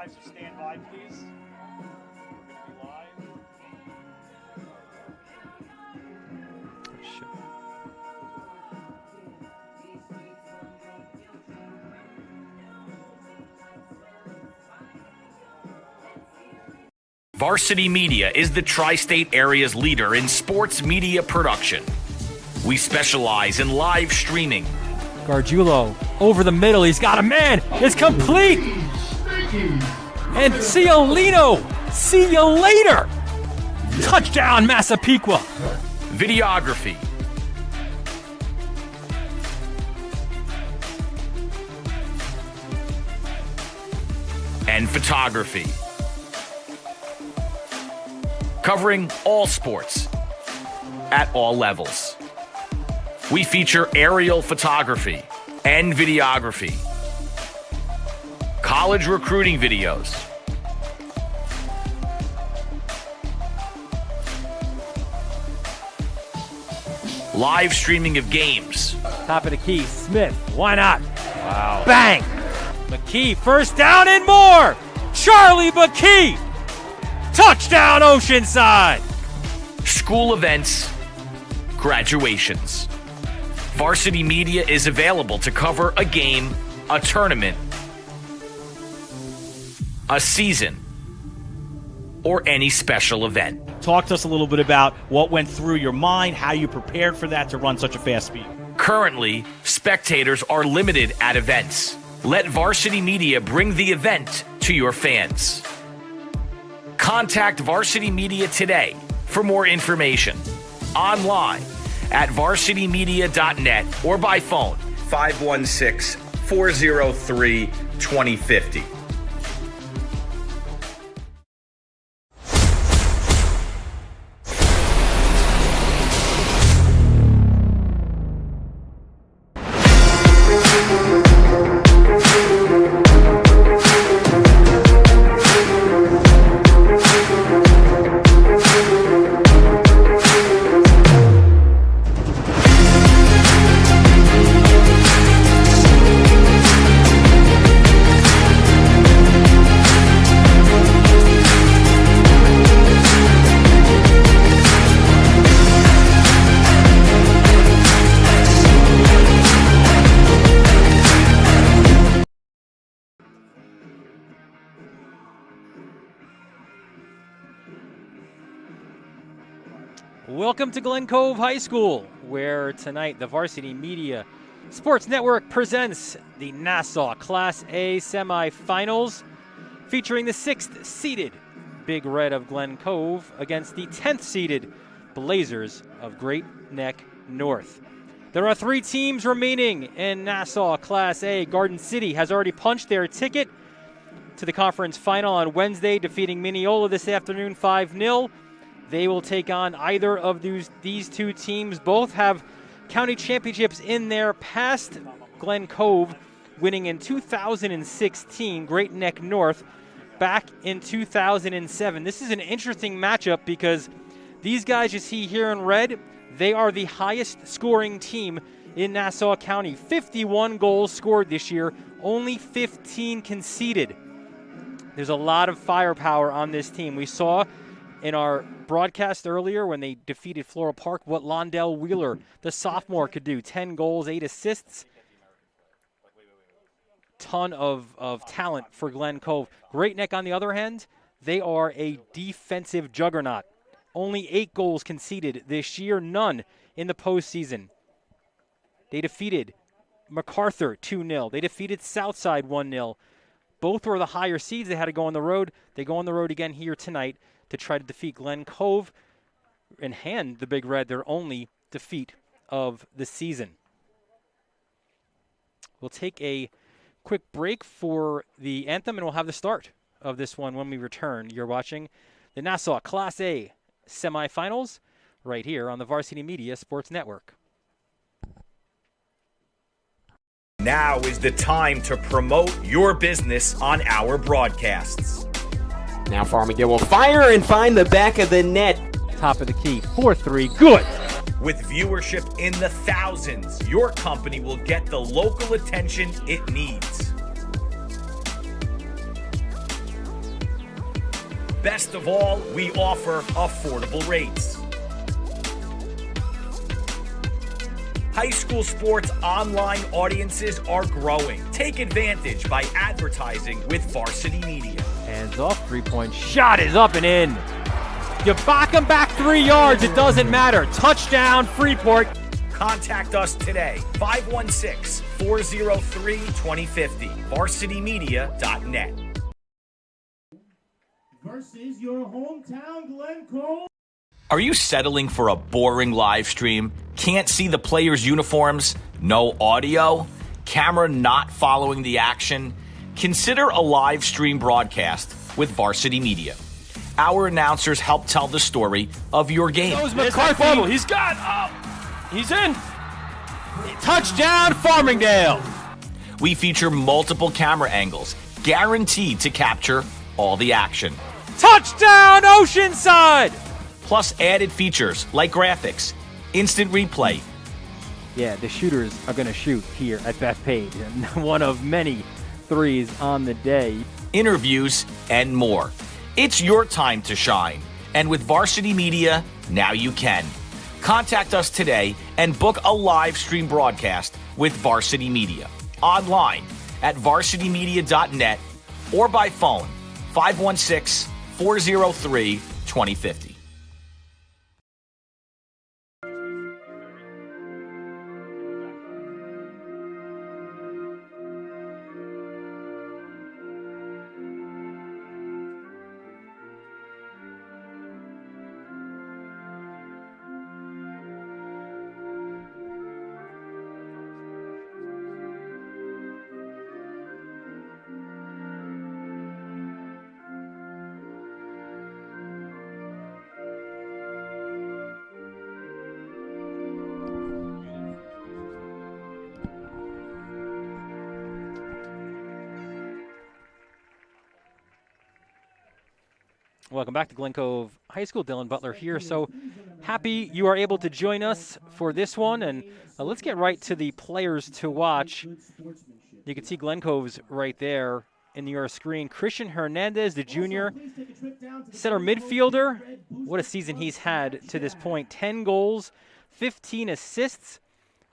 live, so stand by, please. We're going to be live. Varsity Media is the tri-state area's leader in sports media production. We specialize in live streaming. Gargiulo over the middle. He's got a man. It's complete. And Ciolino. See you later. Touchdown, Massapequa. Videography. And photography. Covering all sports at all levels. We feature aerial photography and videography, college recruiting videos, live streaming of games. Top of the key, Smith. Why not? Wow. Bang! McKee, first down and more! Charlie McKee! Touchdown, Oceanside! School events, graduations. Varsity Media is available to cover a game, a tournament, a season, or any special event. Talk to us a little bit about what went through your mind, how you prepared for that to run such a fast speed. Currently, spectators are limited at events. Let Varsity Media bring the event to your fans. Contact Varsity Media today for more information. Online at varsitymedia.net or by phone 516-403-2050. Welcome to Glen Cove High School, where tonight the Varsity Media Sports Network presents the Nassau Class A semifinals, featuring the 6th-seeded Big Red of Glen Cove against the 10th-seeded Blazers of Great Neck North. There are 3 teams remaining in Nassau Class A. Garden City has already punched their ticket to the conference final on Wednesday, defeating Mineola this afternoon 5-0. They will take on either of these 2 teams. Both have county championships in their past. Glen Cove winning in 2016, Great Neck North back in 2007. This is an interesting matchup because these guys you see here in red, they are the highest scoring team in Nassau County. 51 goals scored this year, only 15 conceded. There's a lot of firepower on this team. We saw in our broadcast earlier when they defeated Floral Park what Londell Wheeler, the sophomore, could do. 10 goals, 8 assists. Ton of talent for Glen Cove. Great Neck, on the other hand, they are a defensive juggernaut. Only 8 goals conceded this year, none in the postseason. They defeated MacArthur 2-0. They defeated Southside 1-0. Both were the higher seeds. They had to go on the road. They go on the road again here tonight to try to defeat Glen Cove and hand the Big Red their only defeat of the season. We'll take a quick break for the anthem, and we'll have the start of this one when we return. You're watching the Nassau Class A semifinals right here on the Varsity Media Sports Network. Now is the time to promote your business on our broadcasts. Now Farmingdale will fire and find the back of the net. Top of the key, 4-3, good. With viewership in the thousands, your company will get the local attention it needs. Best of all, we offer affordable rates. High school sports online audiences are growing. Take advantage by advertising with Varsity Media. Hands off, three-point shot is up and in. You back him back 3 yards, it doesn't matter. Touchdown, Freeport. Contact us today, 516-403-2050, varsitymedia.net. Versus your hometown Glen Cove. Are you settling for a boring live stream? Can't see the players' uniforms? No audio? Camera not following the action? Consider a live stream broadcast with Varsity Media. Our announcers help tell the story of your game. McCarthy. He's got up. He's in. Touchdown, Farmingdale. We feature multiple camera angles, guaranteed to capture all the action. Touchdown, Oceanside. Plus added features like graphics, instant replay. Yeah, the shooters are going to shoot here at Bethpage, and one of many threes on the day. Interviews, and more. It's your time to shine. And with Varsity Media, now you can. Contact us today and book a live stream broadcast with Varsity Media. Online at varsitymedia.net or by phone 516-403-2050. Welcome back to Glen Cove High School. Dylan Butler here. So happy you are able to join us for this one. And let's get right to the players to watch. You can see Glen Cove's right there in your screen. Christian Hernandez, the junior, center midfielder. What a season he's had to this point. 10 goals, 15 assists,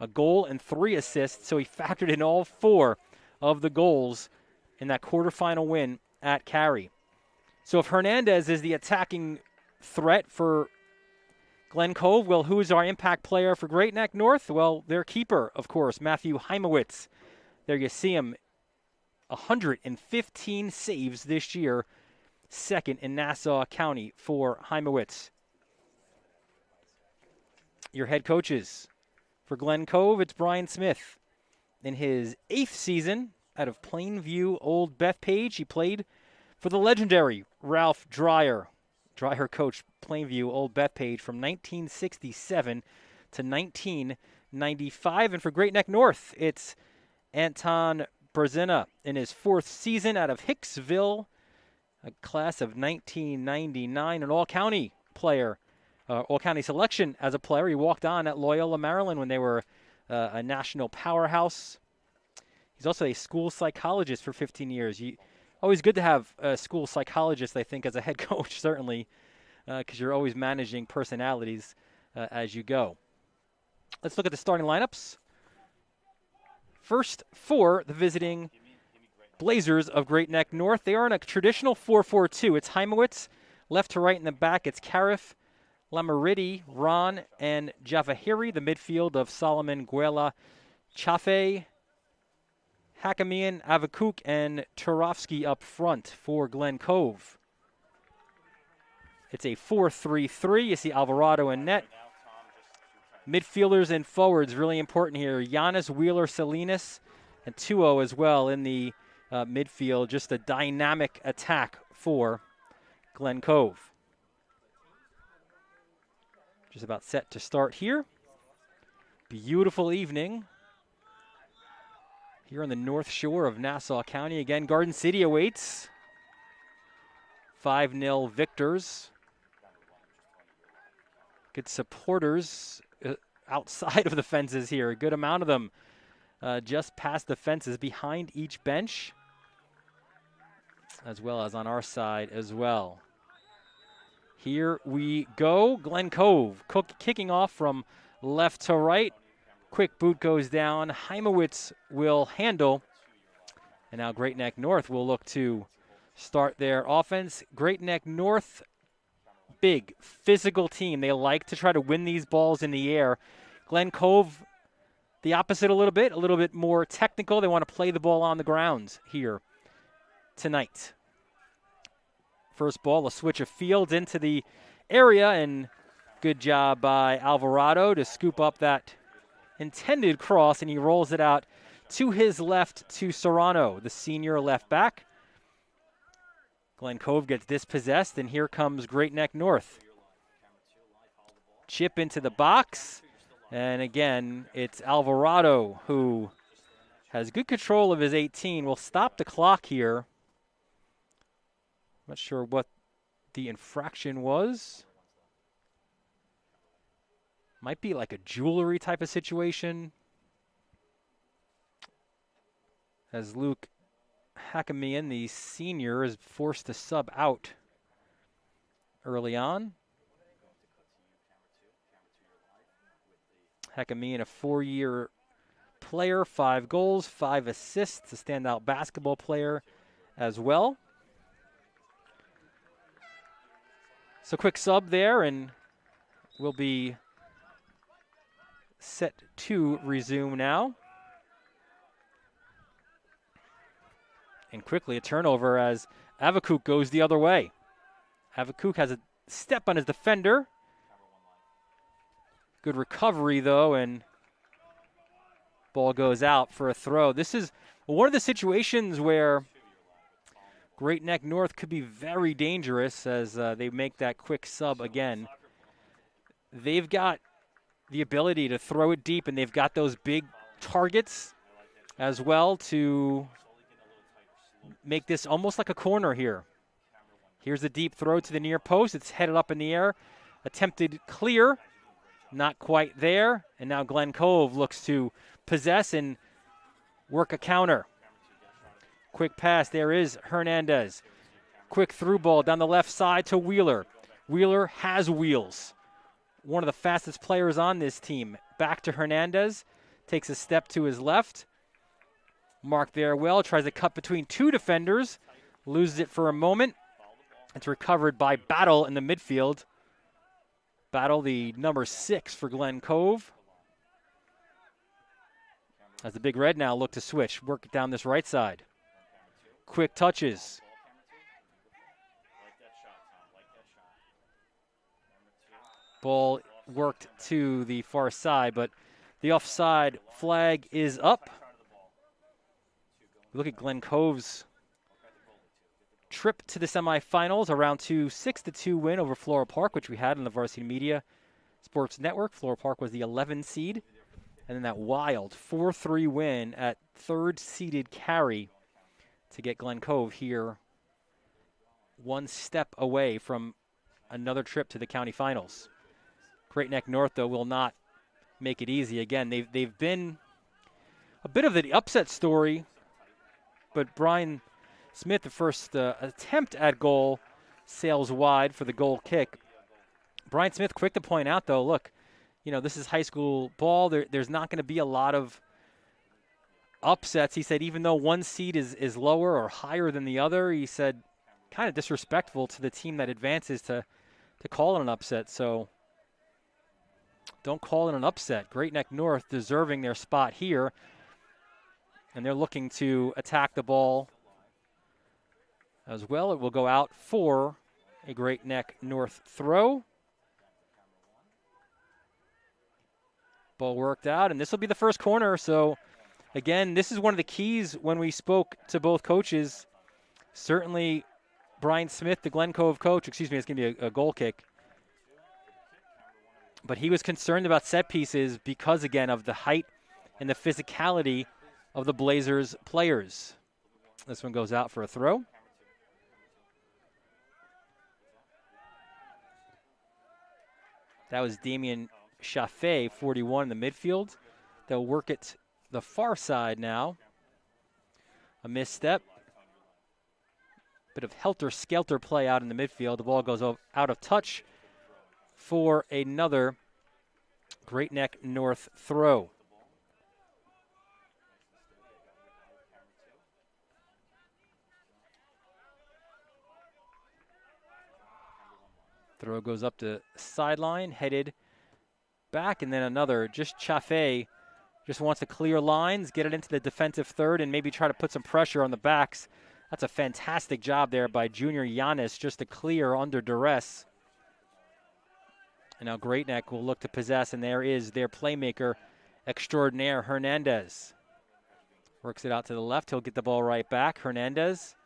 a goal and 3 assists. So he factored in all 4 of the goals in that quarterfinal win at Cary. So if Hernandez is the attacking threat for Glen Cove, well, who's our impact player for Great Neck North? Well, their keeper, of course, Matthew Heimowitz. There you see him, 115 saves this year, second in Nassau County for Heimowitz. Your head coaches for Glen Cove, it's Brian Smith. In his 8th season out of Plainview Old Bethpage, he played for the legendary Ralph Dreyer. Dreyer coached Plainview Old Bethpage from 1967 to 1995. And for Great Neck North, it's Anton Berzina in his 4th season out of Hicksville, a class of 1999, an all-county player, all-county selection as a player. He walked on at Loyola, Maryland when they were a national powerhouse. He's also a school psychologist for 15 years. Always good to have a school psychologist, I think, as a head coach, certainly, because you're always managing personalities as you go. Let's look at the starting lineups. First for the visiting Blazers of Great Neck North. They are in a traditional 4-4-2. It's Heimowitz, left to right in the back. It's Cariff, Lamaridi, Ron, and Javahiri. The midfield of Solomon, Guela, Chafe, Hakamian, Avakuk, and Turovsky up front for Glen Cove. It's a 4-3-3. You see Alvarado in net. Midfielders and forwards, really important here. Giannis, Wheeler, Salinas, and Tuo as well in the midfield. Just a dynamic attack for Glen Cove. Just about set to start here. Beautiful evening here on the North Shore of Nassau County. Again, Garden City awaits. 5-0 victors. Good supporters outside of the fences here. A good amount of them just past the fences behind each bench, as well as on our side as well. Here we go. Glen Cove kicking off from left to right. Quick boot goes down. Heimowitz will handle. And now Great Neck North will look to start their offense. Great Neck North, big physical team. They like to try to win these balls in the air. Glen Cove, the opposite a little bit more technical. They want to play the ball on the ground here tonight. First ball, a switch of fields into the area, and good job by Alvarado to scoop up that intended cross, and he rolls it out to his left to Serrano, the senior left back. Glen Cove gets dispossessed, and here comes Great Neck North. Chip into the box, and again, it's Alvarado who has good control of his 18. Will stop the clock here. Not sure what the infraction was. Might be like a jewelry type of situation. As Luke Hakamian, the senior, is forced to sub out early on. Hakamian, a 4-year player, 5 goals, 5 assists, a standout basketball player as well. So quick sub there, and we'll be set to resume now. And quickly a turnover as Avakuk goes the other way. Avakuk has a step on his defender. Good recovery, though, and ball goes out for a throw. This is one of the situations where Great Neck North could be very dangerous as they make that quick sub again. They've got the ability to throw it deep, and they've got those big targets as well to make this almost like a corner here. Here's a deep throw to the near post. It's headed up in the air. Attempted clear. Not quite there. And now Glen Cove looks to possess and work a counter. Quick pass. There is Hernandez. Quick through ball down the left side to Wheeler. Wheeler has wheels. One of the fastest players on this team. Back to Hernandez. Takes a step to his left. Marked there well. Tries to cut between 2 defenders. Loses it for a moment. It's recovered by Battle in the midfield. Battle, the number 6 for Glen Cove. As the Big Red now look to switch. Work it down this right side. Quick touches. Ball worked to the far side, but the offside flag is up. Look at Glen Cove's trip to the semifinals, a round 2 6-2 win over Floral Park, which we had on the Varsity Media Sports Network. Floral Park was the 11 seed. And then that wild 4-3 win at 3rd seeded Cary to get Glen Cove here one step away from another trip to the county finals. Great Neck North, though, will not make it easy. Again, they've been a bit of the upset story, but Brian Smith, the first attempt at goal, sails wide for the goal kick. Brian Smith, quick to point out, though, look, you know, this is high school ball. There's not going to be a lot of upsets. He said even though one seed is lower or higher than the other, he said kind of disrespectful to the team that advances to call it an upset. So don't call it an upset. Great Neck North deserving their spot here. And they're looking to attack the ball as well. It will go out for a Great Neck North throw. Ball worked out, and this will be the first corner. So, again, this is one of the keys when we spoke to both coaches. Certainly, Brian Smith, the Glen Cove coach, it's going to be a goal kick. But he was concerned about set pieces because, again, of the height and the physicality of the Blazers players. This one goes out for a throw. That was Damian Chaffee, 41 in the midfield. They'll work it the far side now. A misstep. Bit of helter-skelter play out in the midfield. The ball goes out of touch for another Great Neck North throw. Throw goes up the sideline, headed back, and then another. Just Chaffee just wants to clear lines, get it into the defensive third, and maybe try to put some pressure on the backs. That's a fantastic job there by junior Giannis just to clear under duress. And now Great Neck will look to possess, and there is their playmaker extraordinaire, Hernandez. Works it out to the left. He'll get the ball right back. Hernandez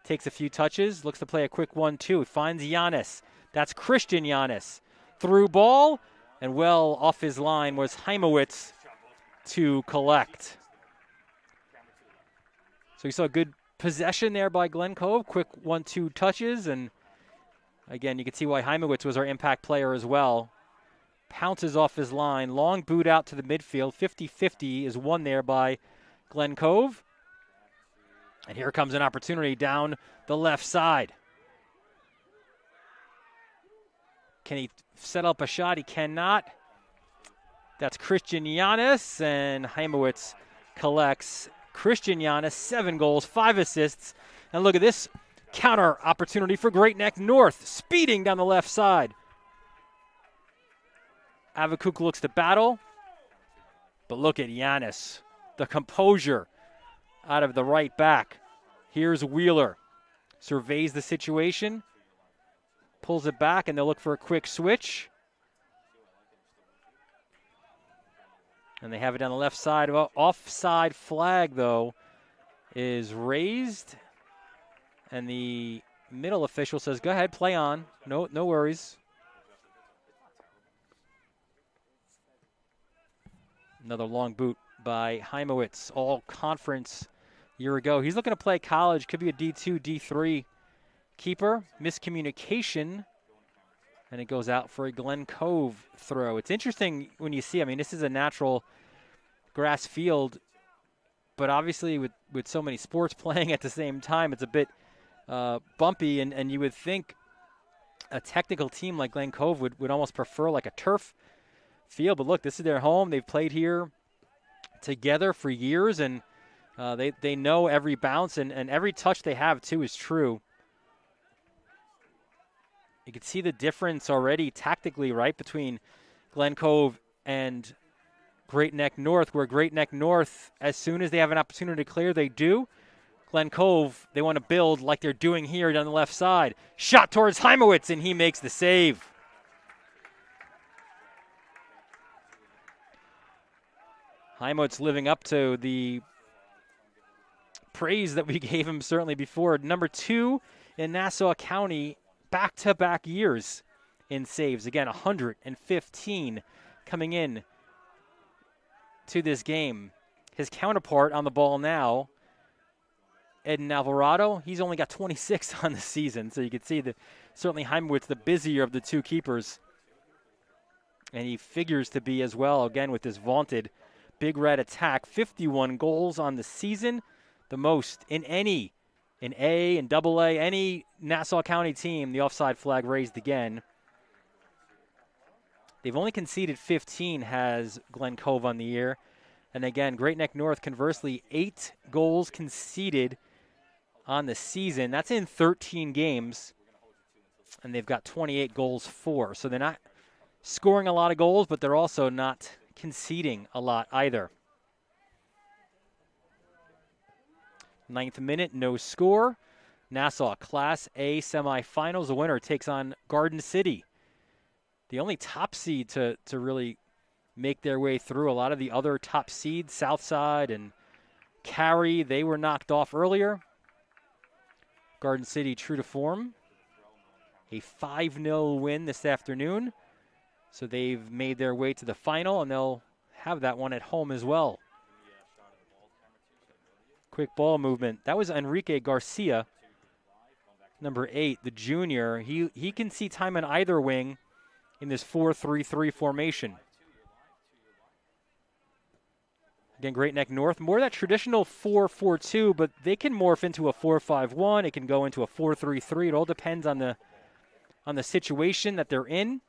takes a few touches, looks to play a quick 1-2. Finds Giannis. That's Christian Giannis. Through ball, and well off his line was Heimowitz to collect. So you saw a good possession there by Glen Cove. Quick 1-2 touches, and again, you can see why Heimowitz was our impact player as well. Pounces off his line. Long boot out to the midfield. 50-50 is won there by Glen Cove. And here comes an opportunity down the left side. Can he set up a shot? He cannot. That's Christian Giannis, and Heimowitz collects. Christian Giannis, 7 goals, 5 assists. And look at this counter opportunity for Great Neck North, speeding down the left side. Avakuk looks to battle, but look at Giannis, the composure out of the right back. Here's Wheeler, surveys the situation, pulls it back, and they'll look for a quick switch. And they have it down the left side. Offside flag, though, is raised. And the middle official says, go ahead, play on. No worries. Another long boot by Heimowitz, all conference year ago. He's looking to play college, could be a D2, D3 keeper. Miscommunication, and it goes out for a Glen Cove throw. It's interesting when you see, I mean, this is a natural grass field, but obviously with so many sports playing at the same time, it's a bit bumpy, and you would think a technical team like Glen Cove would almost prefer like a turf field. But look, this is their home. They've played here together for years, and they know every bounce, and every touch they have, too, is true. You can see the difference already tactically, right, between Glen Cove and Great Neck North, where Great Neck North, as soon as they have an opportunity to clear, they do. Glen Cove, they want to build like they're doing here down the left side. Shot towards Heimowitz, and he makes the save. Heimowitz living up to the praise that we gave him certainly before. Number 2 in Nassau County, back-to-back years in saves. Again, 115 coming in to this game. His counterpart on the ball now, Eden Alvarado, he's only got 26 on the season. So you can see that certainly Heimowitz, the busier of the two keepers. And he figures to be as well, again, with this vaunted Big Red attack. 51 goals on the season, the most in any, in A and AA, any Nassau County team. The offside flag raised again. They've only conceded 15, has Glen Cove on the year. And again, Great Neck North, conversely, 8 goals conceded on the season. That's in 13 games. And they've got 28 goals for. So they're not scoring a lot of goals, but they're also not conceding a lot either. 9th minute, no score. Nassau Class A semifinals. The winner takes on Garden City. The only top seed to really make their way through. A lot of the other top seeds, Southside and Cary, they were knocked off earlier. Garden City true to form. A 5-0 win this afternoon. So they've made their way to the final, and they'll have that one at home as well. Quick ball movement. That was Enrique Garcia, number 8, the junior. He can see time on either wing in this 4-3-3 formation. Again, Great Neck North, more that traditional 4-4-2, but they can morph into a 4-5-1. It can go into a 4-3-3. It all depends on the situation that they're in.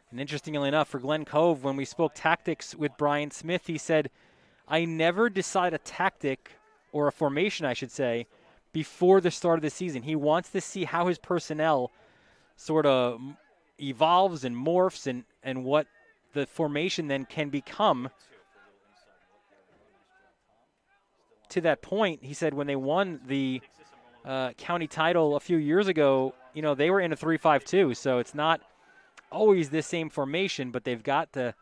And interestingly enough, for Glen Cove, when we spoke tactics with Brian Smith, he said, I never decide a tactic, or a formation, I should say, before the start of the season. He wants to see how his personnel sort of evolves and morphs and what the formation then can become. To that point, he said when they won the county title a few years ago, they were in a 3-5-2, so it's not always the same formation, but they've got the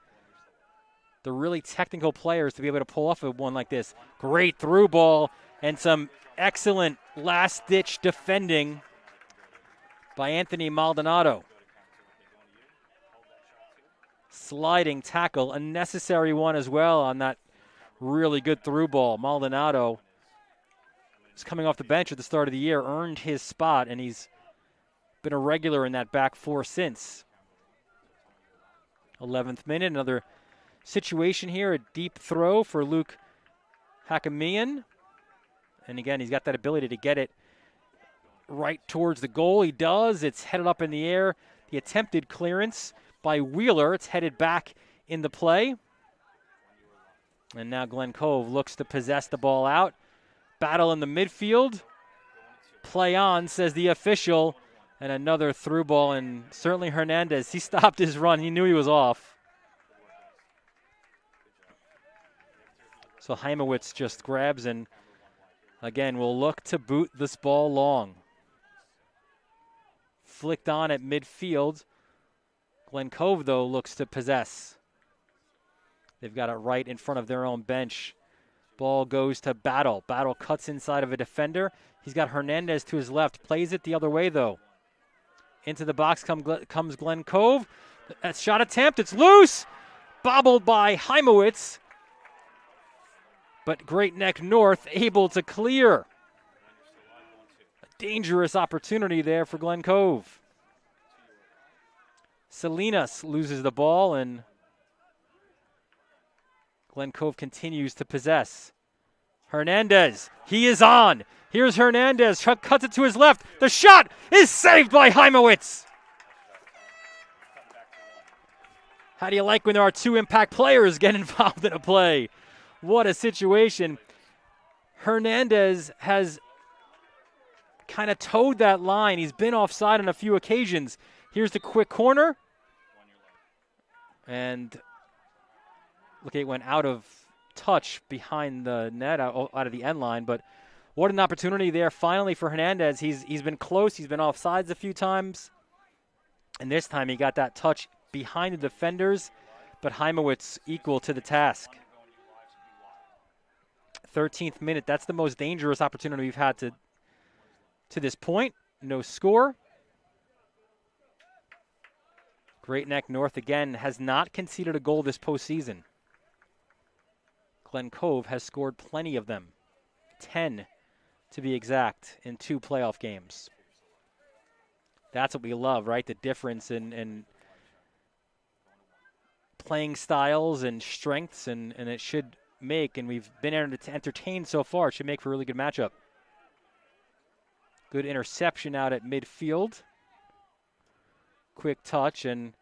really technical players to be able to pull off a one like this. Great through ball and some excellent last-ditch defending by Anthony Maldonado. Sliding tackle, a necessary one as well on that really good through ball. Maldonado is coming off the bench at the start of the year, earned his spot, and he's been a regular in that back four since. 11th minute, another situation here, a deep throw for Luke Hakamian. And again, he's got that ability to get it right towards the goal. He does. It's headed up in the air. The attempted clearance by Wheeler. It's headed back in the play. And now Glen Cove looks to possess the ball out. Battle in the midfield. Play on, says the official. And another through ball, and certainly Hernandez, he stopped his run. He knew he was off. So Heimowitz just grabs and, again, will look to boot this ball long. Flicked on at midfield. Glen Cove, though, looks to possess. They've got it right in front of their own bench. Ball goes to Battle. Battle cuts inside of a defender. He's got Hernandez to his left. Plays it the other way, though. Into the box comes Glen Cove. A shot attempt. It's loose. Bobbled by Heimowitz. But Great Neck North able to clear. A dangerous opportunity there for Glen Cove. Salinas loses the ball, and Glen Cove continues to possess. Hernandez, he is on. Here's Hernandez, cuts it to his left. The shot is saved by Heimowitz. How do you like when there are two impact players get involved in a play? What a situation. Hernandez has kind of towed that line. He's been offside on a few occasions. Here's the quick corner. And look, it went out of touch behind the net, out of the end line, but what an opportunity there finally for Hernandez. He's been close. He's been offsides a few times. And this time he got that touch behind the defenders, but Heimowitz equal to the task. 13th minute. That's the most dangerous opportunity we've had to this point. No score. Great Neck North, again, has not conceded a goal this postseason. Glen Cove has scored plenty of them. 10 to be exact in 2 playoff games. That's what we love, right? The difference in playing styles and strengths, and it should make, and we've been entertained so far, it should make for a really good matchup. Good interception out at midfield. Quick touch, and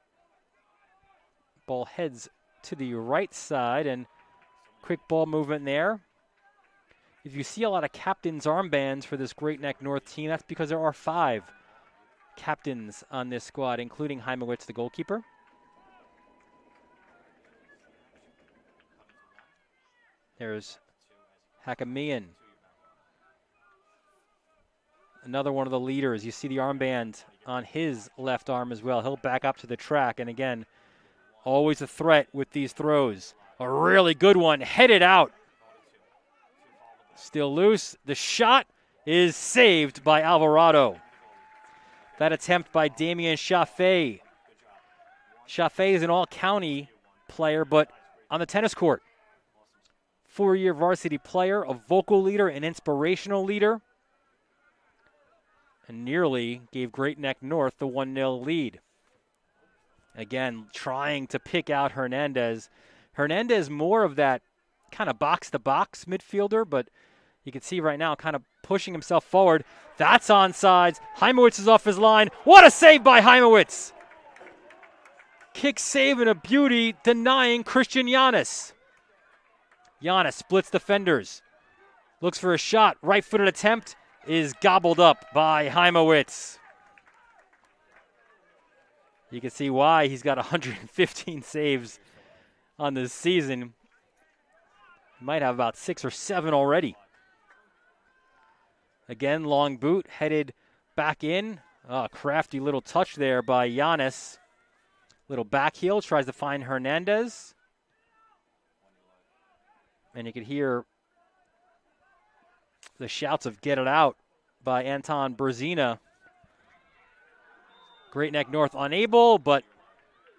ball heads to the right side, and quick ball movement there. If you see a lot of captain's armbands for this Great Neck North team, that's because there are 5 captains on this squad, including Heimowitz, the goalkeeper. There's Hakamian. Another one of the leaders. You see the armband on his left arm as well. He'll back up to the track, and again, always a threat with these throws. A really good one, headed out. Still loose. The shot is saved by Alvarado. That attempt by Damian Chaffee. Chaffee is an all-county player, but on the tennis court. 4-year varsity player, a vocal leader, an inspirational leader, and nearly gave Great Neck North the 1-0 lead. Again, trying to pick out Hernandez. Hernandez more of that kind of box-to-box midfielder, but you can see right now kind of pushing himself forward. That's onside. Heimowitz is off his line. What a save by Heimowitz! Kick save and a beauty, denying Christian Giannis. Giannis splits defenders. Looks for a shot. Right-footed attempt is gobbled up by Heimowitz. You can see why he's got 115 saves on this season. He might have about 6 or 7 already. Again, long boot headed back in. Oh, crafty little touch there by Giannis. Little back heel, tries to find Hernandez. And you can hear the shouts of "get it out" by Anton Berzina. Great Neck North unable, but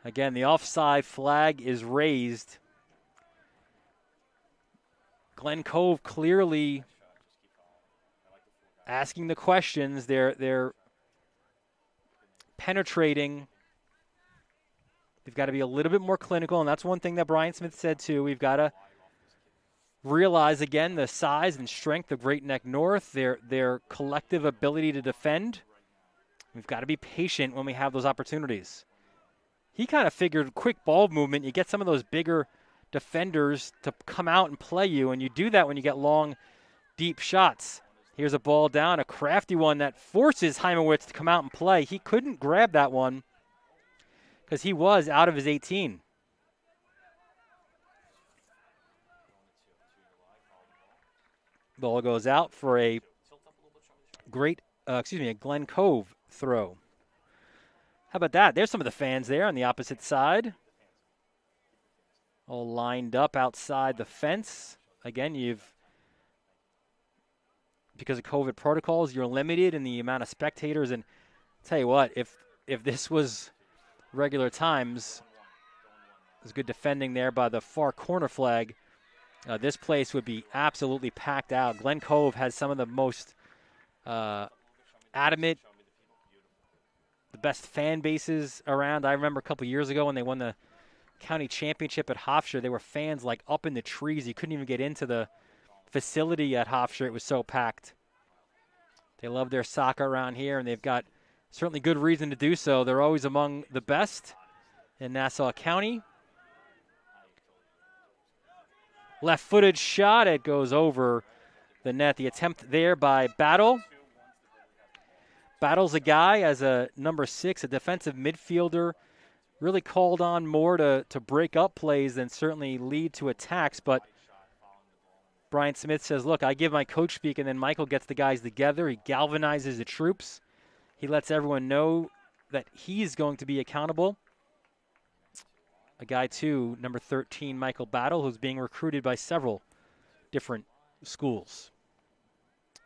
again, the offside flag is raised. Glen Cove clearly asking the questions. They're penetrating. They've got to be a little bit more clinical, and that's one thing that Brian Smith said too. We've got to realize again the size and strength of Great Neck North, their collective ability to defend. We've got to be patient when we have those opportunities. He kind of figured quick ball movement, you get some of those bigger defenders to come out and play you, and you do that when you get long, deep shots. Here's a ball down, a crafty one that forces Heimowitz to come out and play. He couldn't grab that one because he was out of his 18. Ball goes out for a Glen Cove throw. How about that? There's some of the fans there on the opposite side. All lined up outside the fence. Again, because of COVID protocols, you're limited in the amount of spectators. And I'll tell you what, if this was regular times, there's good defending there by the far corner flag. This place would be absolutely packed out. Glen Cove has some of the most adamant, the best fan bases around. I remember a couple years ago when they won the county championship at Hofstra, there were fans like up in the trees. You couldn't even get into the facility at Hofstra. It was so packed. They love their soccer around here, and they've got certainly good reason to do so. They're always among the best in Nassau County. Left-footed shot. It goes over the net. The attempt there by Battle. Battle's a guy as a number 6, a defensive midfielder, really called on more to break up plays than certainly lead to attacks. But Brian Smith says, look, I give my coach speak, and then Michael gets the guys together. He galvanizes the troops. He lets everyone know that he's going to be accountable. A guy, too, number 13, Michael Battle, who's being recruited by several different schools.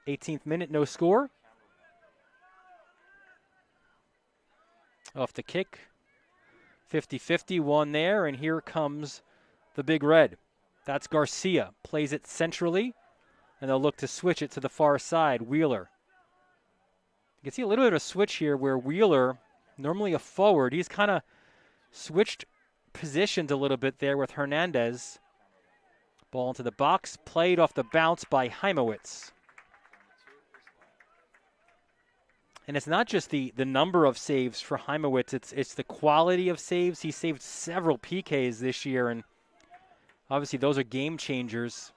18th minute, no score. Off the kick. 50-50, one there, and here comes the Big Red. That's Garcia. Plays it centrally, and they'll look to switch it to the far side. Wheeler. You can see a little bit of a switch here where Wheeler, normally a forward, he's kind of switched positions a little bit there with Hernandez. Ball into the box, played off the bounce by Heimowitz. And it's not just the number of saves for Heimowitz, it's the quality of saves. He saved several PKs this year, and obviously those are game changers.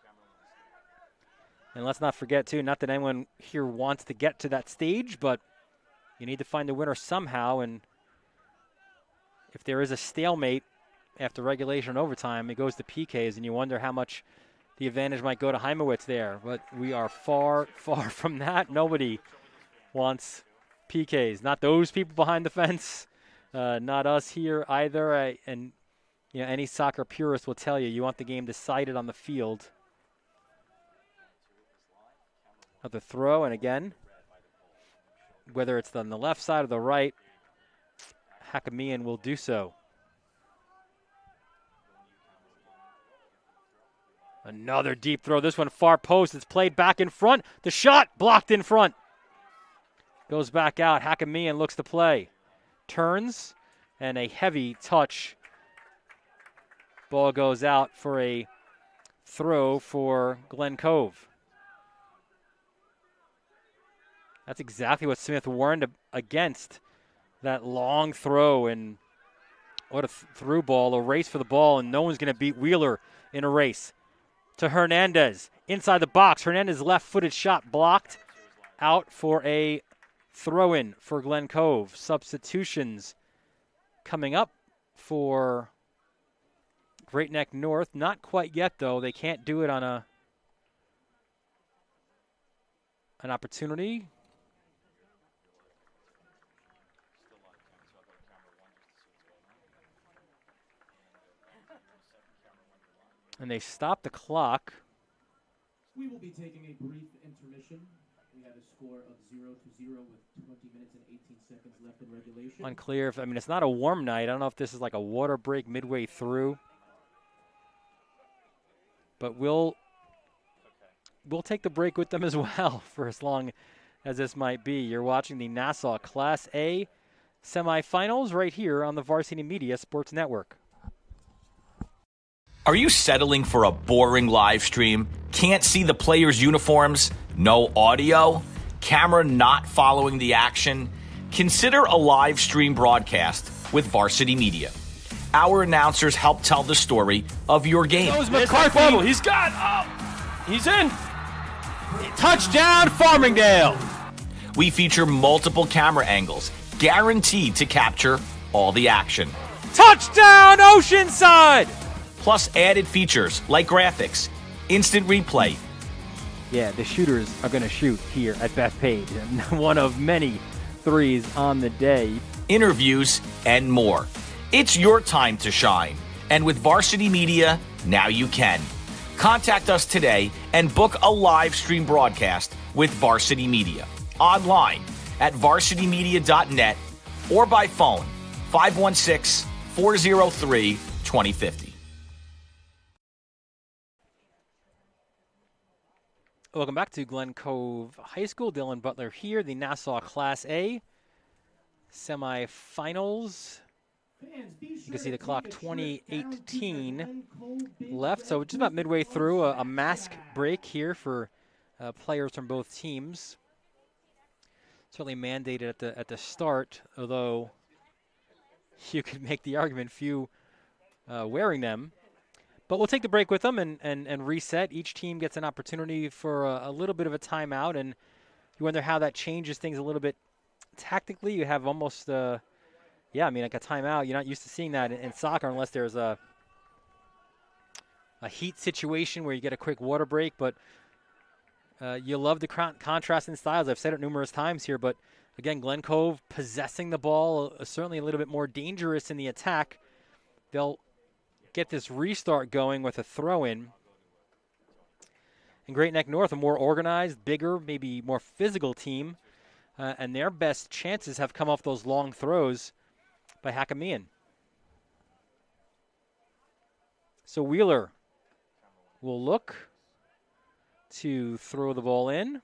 And let's not forget, too, not that anyone here wants to get to that stage, but you need to find a winner somehow, and if there is a stalemate after regulation and overtime, it goes to PKs, and you wonder how much the advantage might go to Heimowitz there. But we are far, far from that. Nobody wants PKs. Not those people behind the fence, not us here either. And you know, any soccer purist will tell you, you want the game decided on the field. Another throw, and again, whether it's on the left side or the right, Hakamian will do so. Another deep throw. This one far post. It's played back in front. The shot blocked in front. Goes back out. Hakamian looks to play. Turns, and a heavy touch Ball goes out for a throw for Glen Cove. That's exactly what Smith warned against, that long throw, and what a through ball, a race for the ball, and no one's going to beat Wheeler in a race. To Hernandez, inside the box. Hernandez left-footed shot blocked out for a throw-in for Glen Cove. Substitutions coming up for Great Neck North. Not quite yet, though. They can't do it on an opportunity. And they stop the clock. We will be taking a brief intermission. We have a score of 0-0 with 20 minutes and 18 seconds left in regulation. Unclear if, it's not a warm night. I don't know if this is like a water break midway through. But we'll take the break with them as well for as long as this might be. You're watching the Nassau Class A semifinals right here on the Varsity Media Sports Network. Are you settling for a boring live stream? Can't see the players' uniforms? No audio? Camera not following the action? Consider a live stream broadcast with Varsity Media. Our announcers help tell the story of your game. McCarthy. He's got. He's in. Touchdown, Farmingdale. We feature multiple camera angles, guaranteed to capture all the action. Touchdown, Oceanside! Plus added features like graphics, instant replay. Yeah, the shooters are going to shoot here at Bethpage. One of many threes on the day. Interviews, and more. It's your time to shine. And with Varsity Media, now you can. Contact us today and book a live stream broadcast with Varsity Media. Online at varsitymedia.net or by phone 516-403-2050. Welcome back to Glen Cove High School. Dylan Butler here, the Nassau Class A semifinals. You can see the clock, 20:18 left, so just about midway through a mask break here for players from both teams. Certainly mandated at the start, although you could make the argument few wearing them. But we'll take the break with them and reset. Each team gets an opportunity for a little bit of a timeout, and you wonder how that changes things a little bit tactically. You have almost, like a timeout. You're not used to seeing that in soccer unless there's a heat situation where you get a quick water break. But you love the contrast in styles. I've said it numerous times here, but again, Glen Cove possessing the ball, certainly a little bit more dangerous in the attack. They'll get this restart going with a throw-in. And Great Neck North, a more organized, bigger, maybe more physical team, and their best chances have come off those long throws by Hakamian. So Wheeler will look to throw the ball in.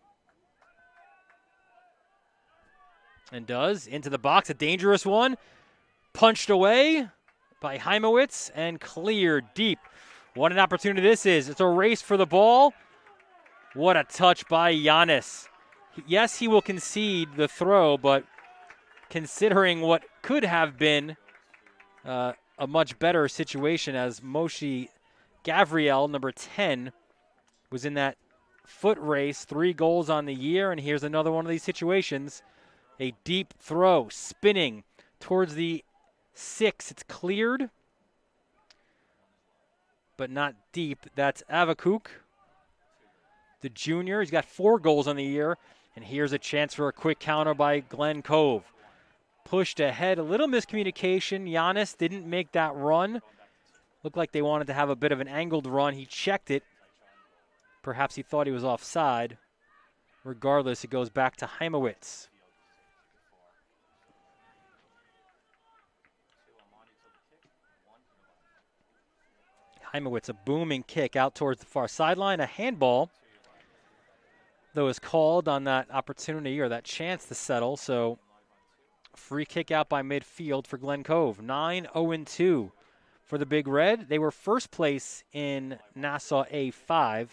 And does. Into the box, a dangerous one. Punched away by Heimowitz and cleared deep. What an opportunity this is. It's a race for the ball. What a touch by Giannis. Yes, he will concede the throw, but considering what could have been a much better situation, as Moshe Gavriel, number 10, was in that foot race, 3 goals on the year, and here's another one of these situations. A deep throw, spinning towards the 6. It's cleared, but not deep. That's Avakuk, the junior. He's got 4 goals on the year, and here's a chance for a quick counter by Glen Cove. Pushed ahead, a little miscommunication. Giannis didn't make that run. Looked like they wanted to have a bit of an angled run. He checked it. Perhaps he thought he was offside. Regardless, it goes back to Heimowitz. Heimowitz, a booming kick out towards the far sideline. A handball, though, is called on that opportunity or that chance to settle. So free kick out by midfield for Glen Cove. 9-0-2 for the Big Red. They were first place in Nassau A5.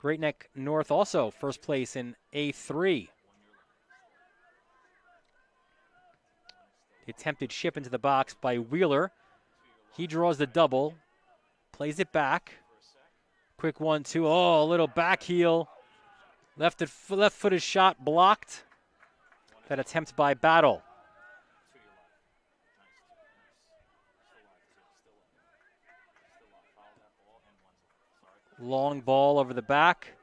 Great Neck North also first place in A3. The attempted ship into the box by Wheeler. He draws the double, plays it back. Quick 1-2. Oh, a little back heel. Left-footed shot blocked. That attempt by Battle. Long ball over the back.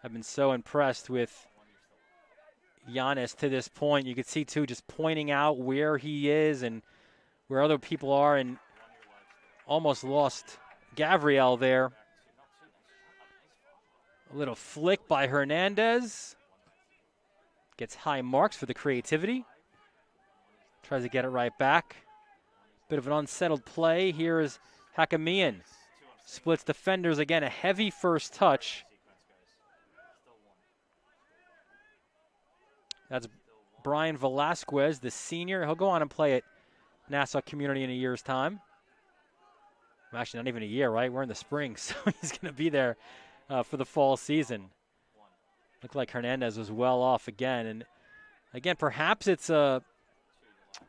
I've been so impressed with Giannis to this point. You could see, too, just pointing out where he is and where other people are, and almost lost Gavriel there. A little flick by Hernandez. Gets high marks for the creativity. Tries to get it right back. Bit of an unsettled play. Here is Hakamian. Splits defenders again. A heavy first touch. That's Brian Velasquez, the senior. He'll go on and play at Nassau Community in a year's time. Actually, not even a year, right? We're in the spring, so he's going to be there for the fall season. Looked like Hernandez was well off again. And again, perhaps it's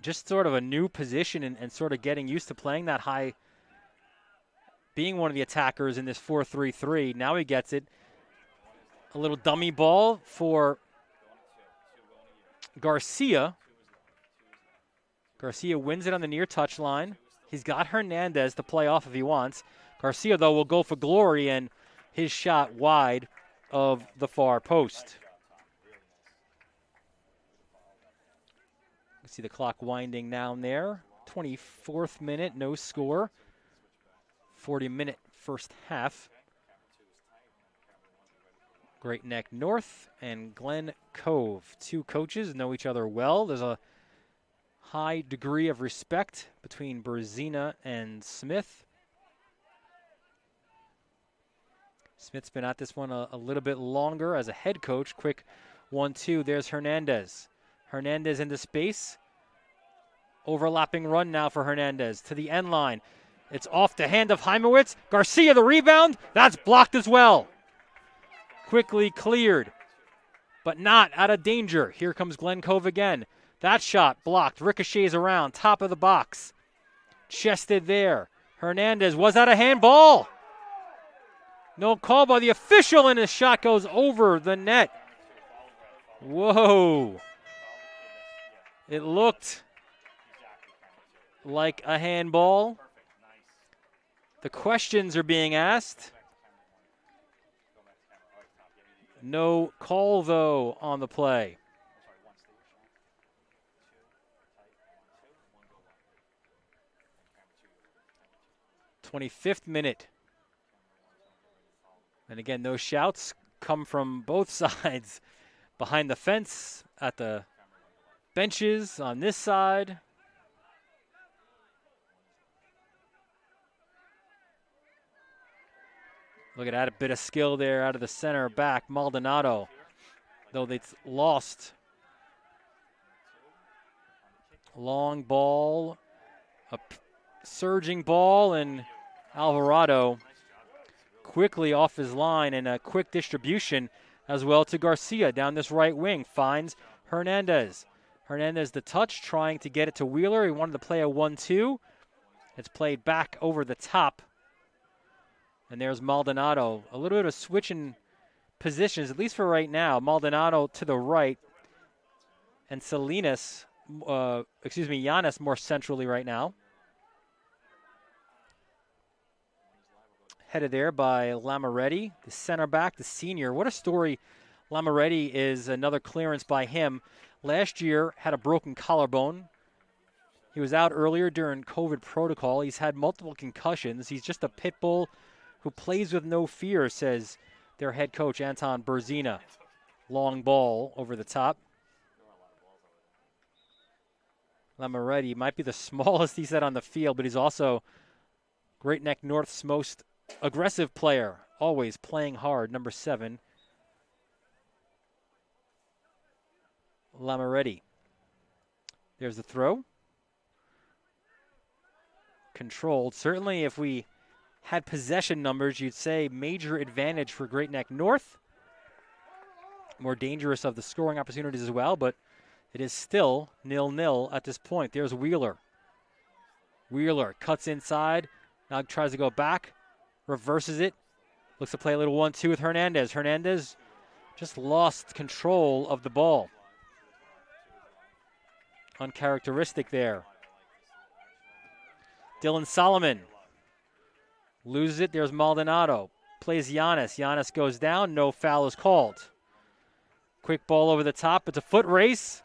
just sort of a new position and sort of getting used to playing that high, being one of the attackers in this 4-3-3. Now he gets it. A little dummy ball for Garcia. Garcia wins it on the near touchline. He's got Hernandez to play off if he wants. Garcia, though, will go for glory, and his shot wide of the far post. You can see the clock winding down there. 24th minute, no score. 40-minute first half. Great Neck North and Glen Cove. Two coaches know each other well. There's a high degree of respect between Berzina and Smith. Smith's been at this one a little bit longer as a head coach. Quick 1-2. There's Hernandez. Hernandez into space. Overlapping run now for Hernandez to the end line. It's off the hand of Heimowitz. Garcia, the rebound. That's blocked as well. Quickly cleared, but not out of danger. Here comes Glen Cove again. That shot blocked. Ricochets around. Top of the box. Chested there. Hernandez, was that a handball? No call by the official, and his shot goes over the net. Whoa. It looked like a handball. The questions are being asked. No call, though, on the play. .25th minute. And again, those shouts come from both sides. Behind the fence, at the benches, on this side. Look at that, a bit of skill there out of the center back, Maldonado. Though they lost. Long ball, a surging ball, and Alvarado quickly off his line, and a quick distribution as well to Garcia down this right wing. Finds Hernandez. Hernandez the touch, trying to get it to Wheeler. He wanted to play a 1-2. It's played back over the top. And there's Maldonado. A little bit of switch in positions, at least for right now. Maldonado to the right. And Giannis more centrally right now. Headed there by Lamaretti, the center back, the senior. What a story. Lamaretti is another clearance by him. Last year, had a broken collarbone. He was out earlier during COVID protocol. He's had multiple concussions. He's just a pit bull who plays with no fear, says their head coach, Anton Berzina. Long ball over the top. Lamaretti might be the smallest, he said, on the field, but he's also Great Neck North's most aggressive player, always playing hard, number 7. Lamaretti. There's the throw. controlled. Certainly if we had possession numbers, you'd say major advantage for Great Neck North. More dangerous of the scoring opportunities as well, but it is still 0-0 at this point. There's Wheeler. Wheeler cuts inside, now tries to go back, reverses it, looks to play a little 1-2 with Hernandez. Hernandez just lost control of the ball. Uncharacteristic there. Dylan Solomon loses it. There's Maldonado. Plays Giannis. Giannis goes down. No foul is called. Quick ball over the top. It's a foot race.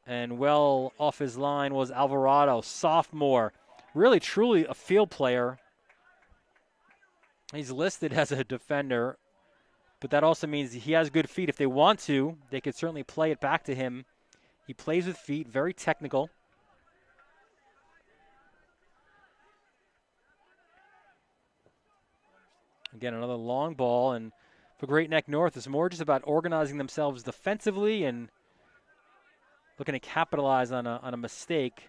And well off his line was Alvarado, sophomore. Really, truly a field player. He's listed as a defender, but that also means he has good feet. If they want to, they could certainly play it back to him. He plays with feet, very technical. Again, another long ball, and for Great Neck North, it's more just about organizing themselves defensively and looking to capitalize on a mistake.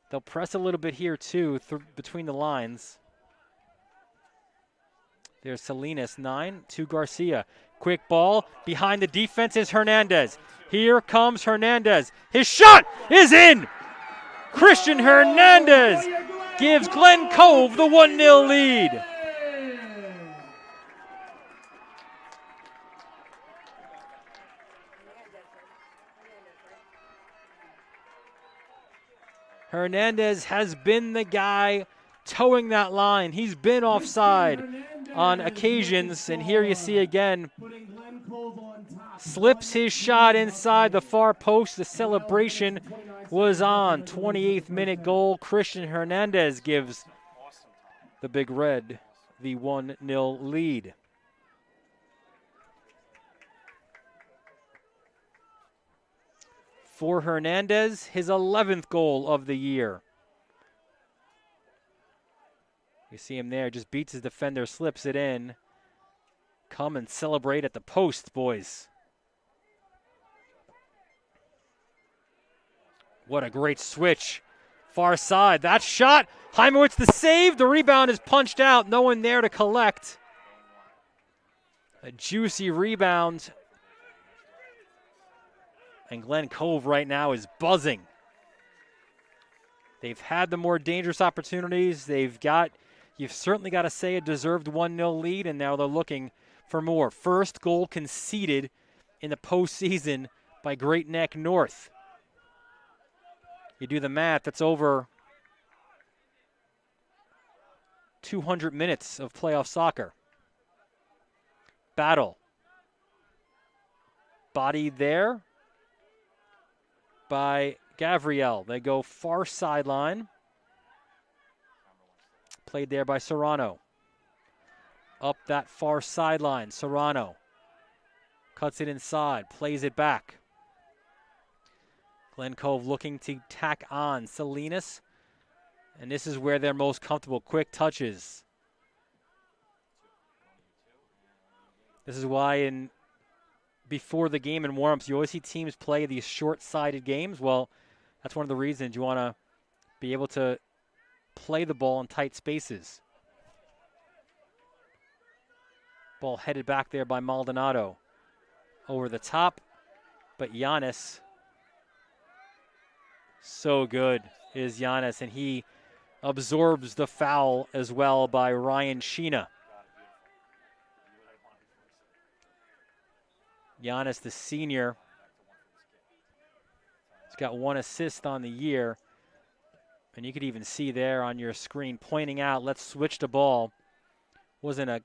They'll press a little bit here, too, between the lines. There's Salinas, 9 to Garcia. Quick ball. Behind the defense is Hernandez. Here comes Hernandez. His shot is in! Christian Hernandez gives Glen Cove the 1-0 lead. Hernandez has been the guy towing that line. He's been offside on occasions, and here you see again, slips his shot inside the far post. The celebration was on. 28th minute goal. Christian Hernandez gives the Big Red the 1-0 lead. For Hernandez, his 11th goal of the year. You see him there, just beats his defender, slips it in. Come and celebrate at the post, boys. What a great switch. Far side, that shot. Heimowitz the save, the rebound is punched out. No one there to collect. A juicy rebound. And Glen Cove right now is buzzing. They've had the more dangerous opportunities. You've certainly got to say a deserved 1-0 lead, and now they're looking for more. First goal conceded in the postseason by Great Neck North. You do the math, that's over 200 minutes of playoff soccer. Battle. Bodied there by Gavriel. They go far sideline. Played there by Serrano. Up that far sideline, Serrano cuts it inside, plays it back. Glen Cove looking to tack on Salinas, and this is where they're most comfortable. Quick touches. This is why before the game in warm-ups, you always see teams play these short-sided games. Well, that's one of the reasons you want to be able to play the ball in tight spaces. Ball headed back there by Maldonado. Over the top, but Giannis, so good is Giannis, and he absorbs the foul as well by Ryan Sheena. Giannis, the senior, has got 1 assist on the year. And you could even see there on your screen pointing out, let's switch the ball. Wasn't a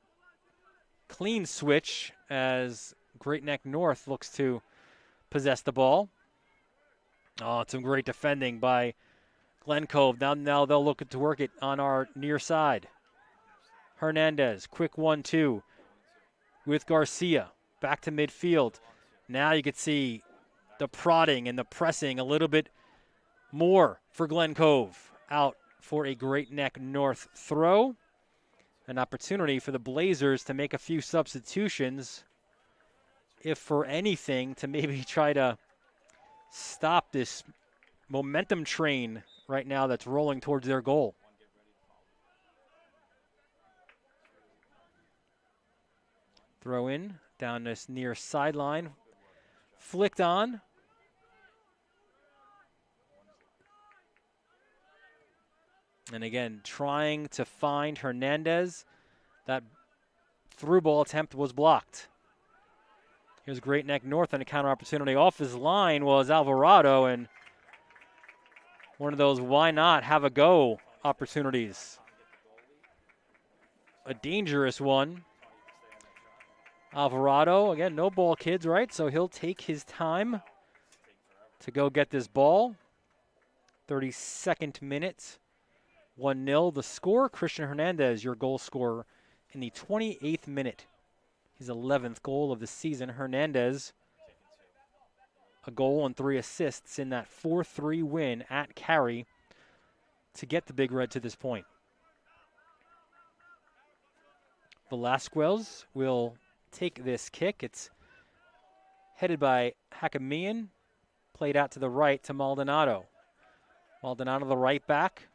clean switch as Great Neck North looks to possess the ball. Oh, some great defending by Glen Cove. Now they'll look to work it on our near side. Hernandez, quick 1-2 with Garcia. Back to midfield. Now you can see the prodding and the pressing a little bit more for Glen Cove. Out for a Great Neck North throw. An opportunity for the Blazers to make a few substitutions, if for anything, to maybe try to stop this momentum train right now that's rolling towards their goal. Throw in down this near sideline. Flicked on. And again, trying to find Hernandez. That through ball attempt was blocked. Here's Great Neck North on a counter opportunity. Off his line was Alvarado, and one of those why not have a go opportunities. A dangerous one. Alvarado, again, no ball kids, right? So he'll take his time to go get this ball. 32nd minute, 1-0 the score. Christian Hernandez, your goal scorer in the 28th minute. His 11th goal of the season. Hernandez, a goal and 3 assists in that 4-3 win at Cary to get the Big Red to this point. Velasquez will take this kick. It's headed by Hakamian, played out to the right to Maldonado. Maldonado, the right back.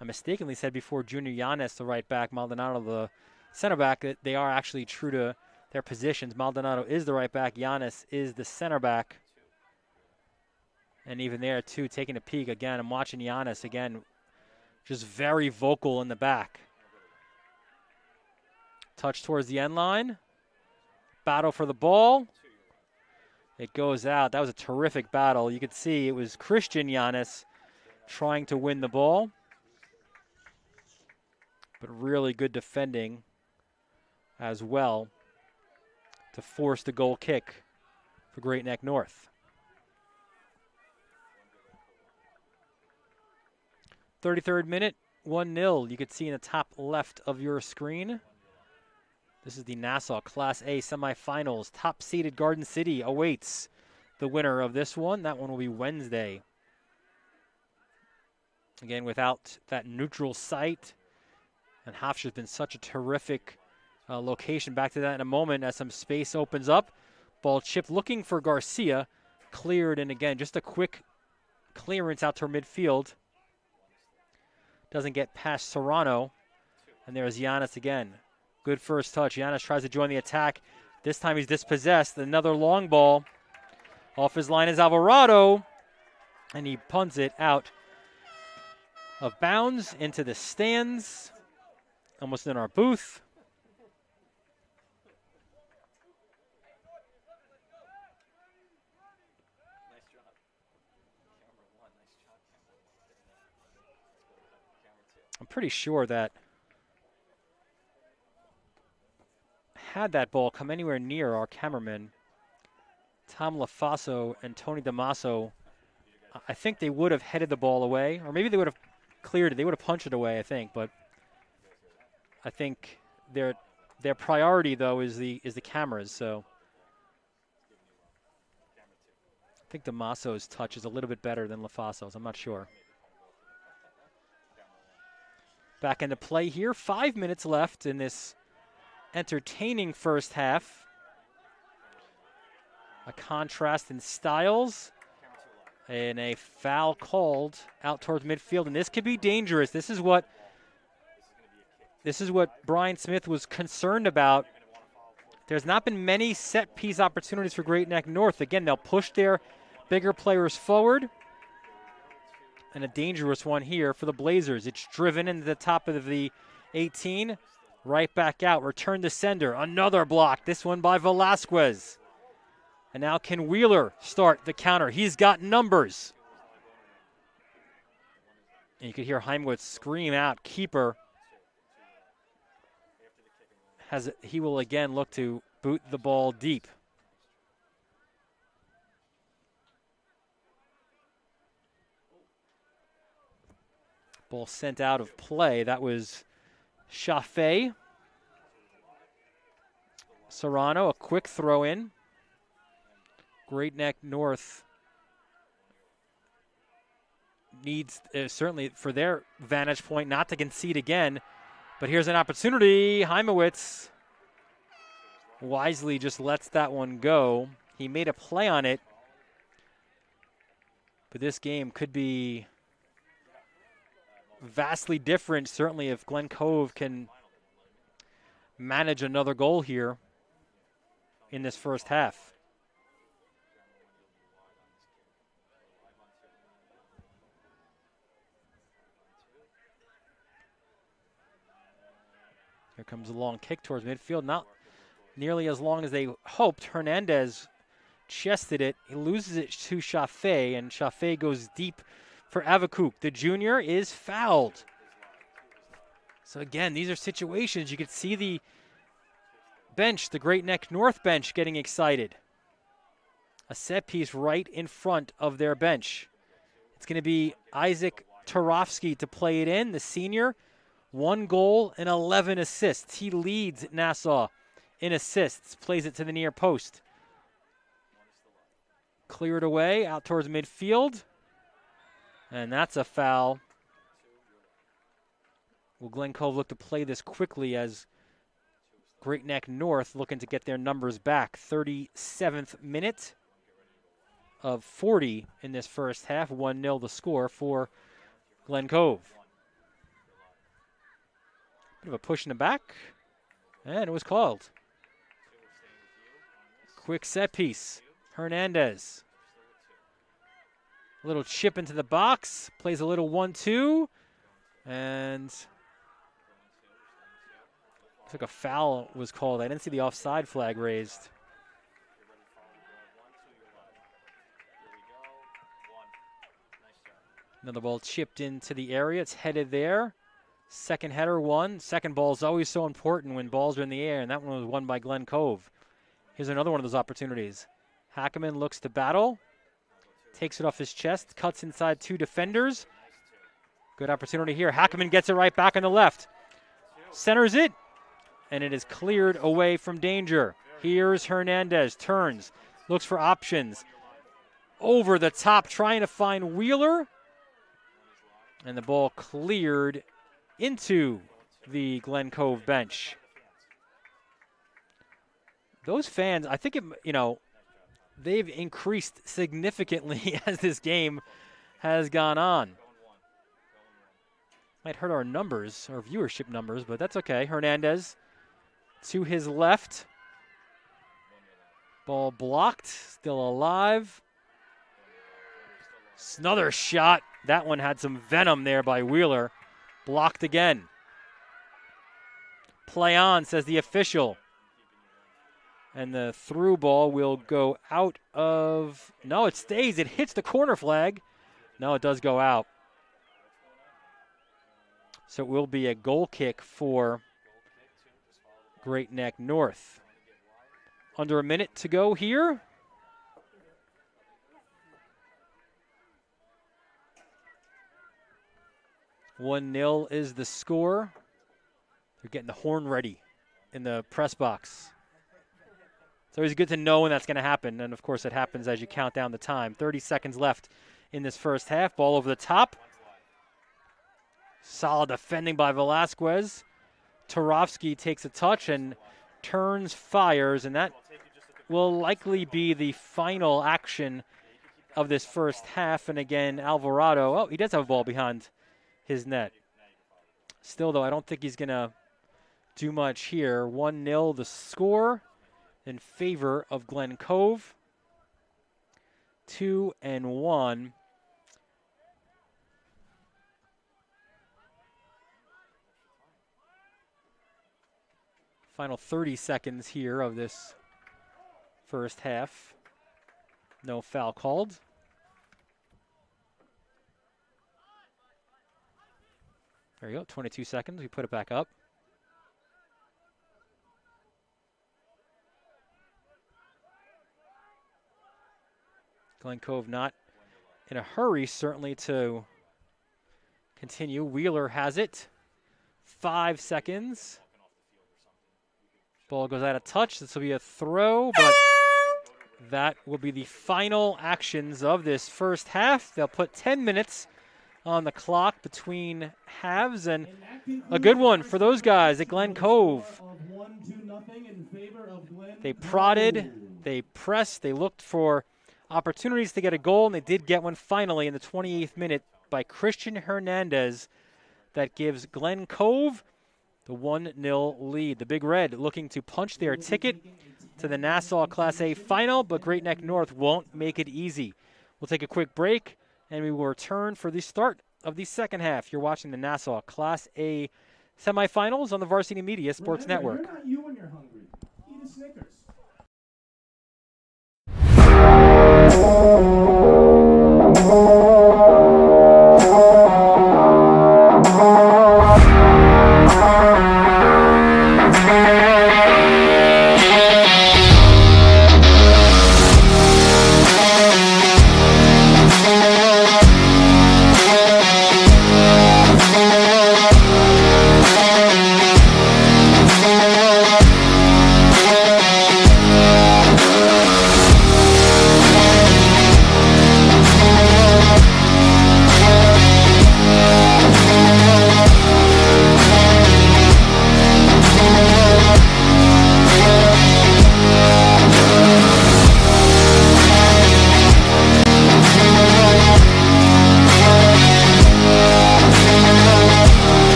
I mistakenly said before Junior Yanes, the right back, Maldonado, the center back, that they are actually true to their positions. Maldonado is the right back. Yanes is the center back. And even there, too, taking a peek. Again, I'm watching Yanes again, just very vocal in the back. Touch towards the end line. Battle for the ball. It goes out. That was a terrific battle. You could see it was Christian Yanes trying to win the ball. But really good defending as well to force the goal kick for Great Neck North. 33rd minute, 1-0. You could see in the top left of your screen. This is the Nassau Class A semifinals. Top-seeded Garden City awaits the winner of this one. That one will be Wednesday. Again, without that neutral site. And Hofstra's been such a terrific location. Back to that in a moment as some space opens up. Ball chipped looking for Garcia. Cleared, and again, just a quick clearance out to midfield. Doesn't get past Serrano. And there's Yanes again. Good first touch. Yanes tries to join the attack. This time he's dispossessed. Another long ball. Off his line is Alvarado. And he punts it out of bounds into the stands. Almost in our booth. I'm pretty sure that had that ball come anywhere near our cameraman, Tom LaFaso and Tony Damaso, I think they would have headed the ball away, or maybe they would have cleared it. They would have punched it away, I think. But I think their priority though is the cameras. So I think Damaso's touch is a little bit better than LaFaso's. I'm not sure. Back into play here. 5 minutes left in this entertaining first half. A contrast in styles. And a foul called out towards midfield. And this could be dangerous. This is what Brian Smith was concerned about. There's not been many set-piece opportunities for Great Neck North. Again, they'll push their bigger players forward. And a dangerous one here for the Blazers. It's driven into the top of the 18. Right back out. Return to sender. Another block. This one by Velasquez. And now can Wheeler start the counter? He's got numbers. And you could hear Heimwitz scream out, keeper. He will again look to boot the ball deep. Ball sent out of play. That was Chaffee. Serrano, a quick throw in. Great Neck North needs, certainly for their vantage point, not to concede again. But here's an opportunity. Heimowitz wisely just lets that one go. He made a play on it. But this game could be vastly different, certainly if Glen Cove can manage another goal here in this first half. Here comes a long kick towards midfield. Not nearly as long as they hoped. Hernandez chested it. He loses it to Chaffee, and Chaffee goes deep for Avakuk. The junior is fouled. So again, these are situations you could see the bench, the Great Neck North bench, getting excited. A set piece right in front of their bench. It's going to be Isaac Tarofsky to play it in, the senior. 1 goal and 11 assists. He leads Nassau in assists. Plays it to the near post. Cleared away out towards midfield. And that's a foul. Will Glen Cove look to play this quickly as Great Neck North looking to get their numbers back. 37th minute of 40 in this first half. 1-0 the score for Glen Cove. Bit of a push in the back, and it was called. Quick set piece. Hernandez. A little chip into the box. Plays a little 1-2. And looks like a foul was called. I didn't see the offside flag raised. Another ball chipped into the area. It's headed there. Second header won. Second ball is always so important when balls are in the air, and that one was won by Glen Cove. Here's another one of those opportunities. Hackeman looks to battle. Takes it off his chest. Cuts inside 2 defenders. Good opportunity here. Hackeman gets it right back on the left. Centers it, and it is cleared away from danger. Here's Hernandez. Turns. Looks for options. Over the top, trying to find Wheeler. And the ball cleared into the Glen Cove bench. Those fans, I think, they've increased significantly as this game has gone on. Might hurt our numbers, our viewership numbers, but that's okay. Hernandez to his left. Ball blocked, still alive. Another shot. That one had some venom there by Wheeler. Blocked again. Play on, says the official. And the through ball will go out of... No, it stays. It hits the corner flag. No, it does go out. So it will be a goal kick for Great Neck North. Under a minute to go here. "1-0 is the score. They're getting the horn ready in the press box. It's always good to know when that's going to happen, and of course it happens as you count down the time. 30 seconds left in this first half. Ball over the top. Solid defending by Velasquez. Tarofsky takes a touch and turns, fires, and that will likely be the final action of this first half. And again, Alvarado, oh, he does have a ball behind his net. Still, though, I don't think he's going to do much here. 1-0 the score in favor of Glen Cove. 2-1. Final 30 seconds here of this first half. No foul called. There you go, 22 seconds. We put it back up. Glen Cove not in a hurry, certainly, to continue. Wheeler has it. 5 seconds. Ball goes out of touch. This will be a throw, but that will be the final actions of this first half. They'll put 10 minutes on the clock between halves, and a good one for those guys at Glen Cove. They prodded, they pressed, they looked for opportunities to get a goal, and they did get one finally in the 28th minute by Christian Hernandez. That gives Glen Cove the 1-0 lead. The Big Red looking to punch their ticket to the Nassau Class A final, but Great Neck North won't make it easy. We'll take a quick break, and we will return for the start of the second half. You're watching the Nassau Class A semifinals on the Varsity Media Sports Network. You're not you when you're hungry. Eat a Snickers.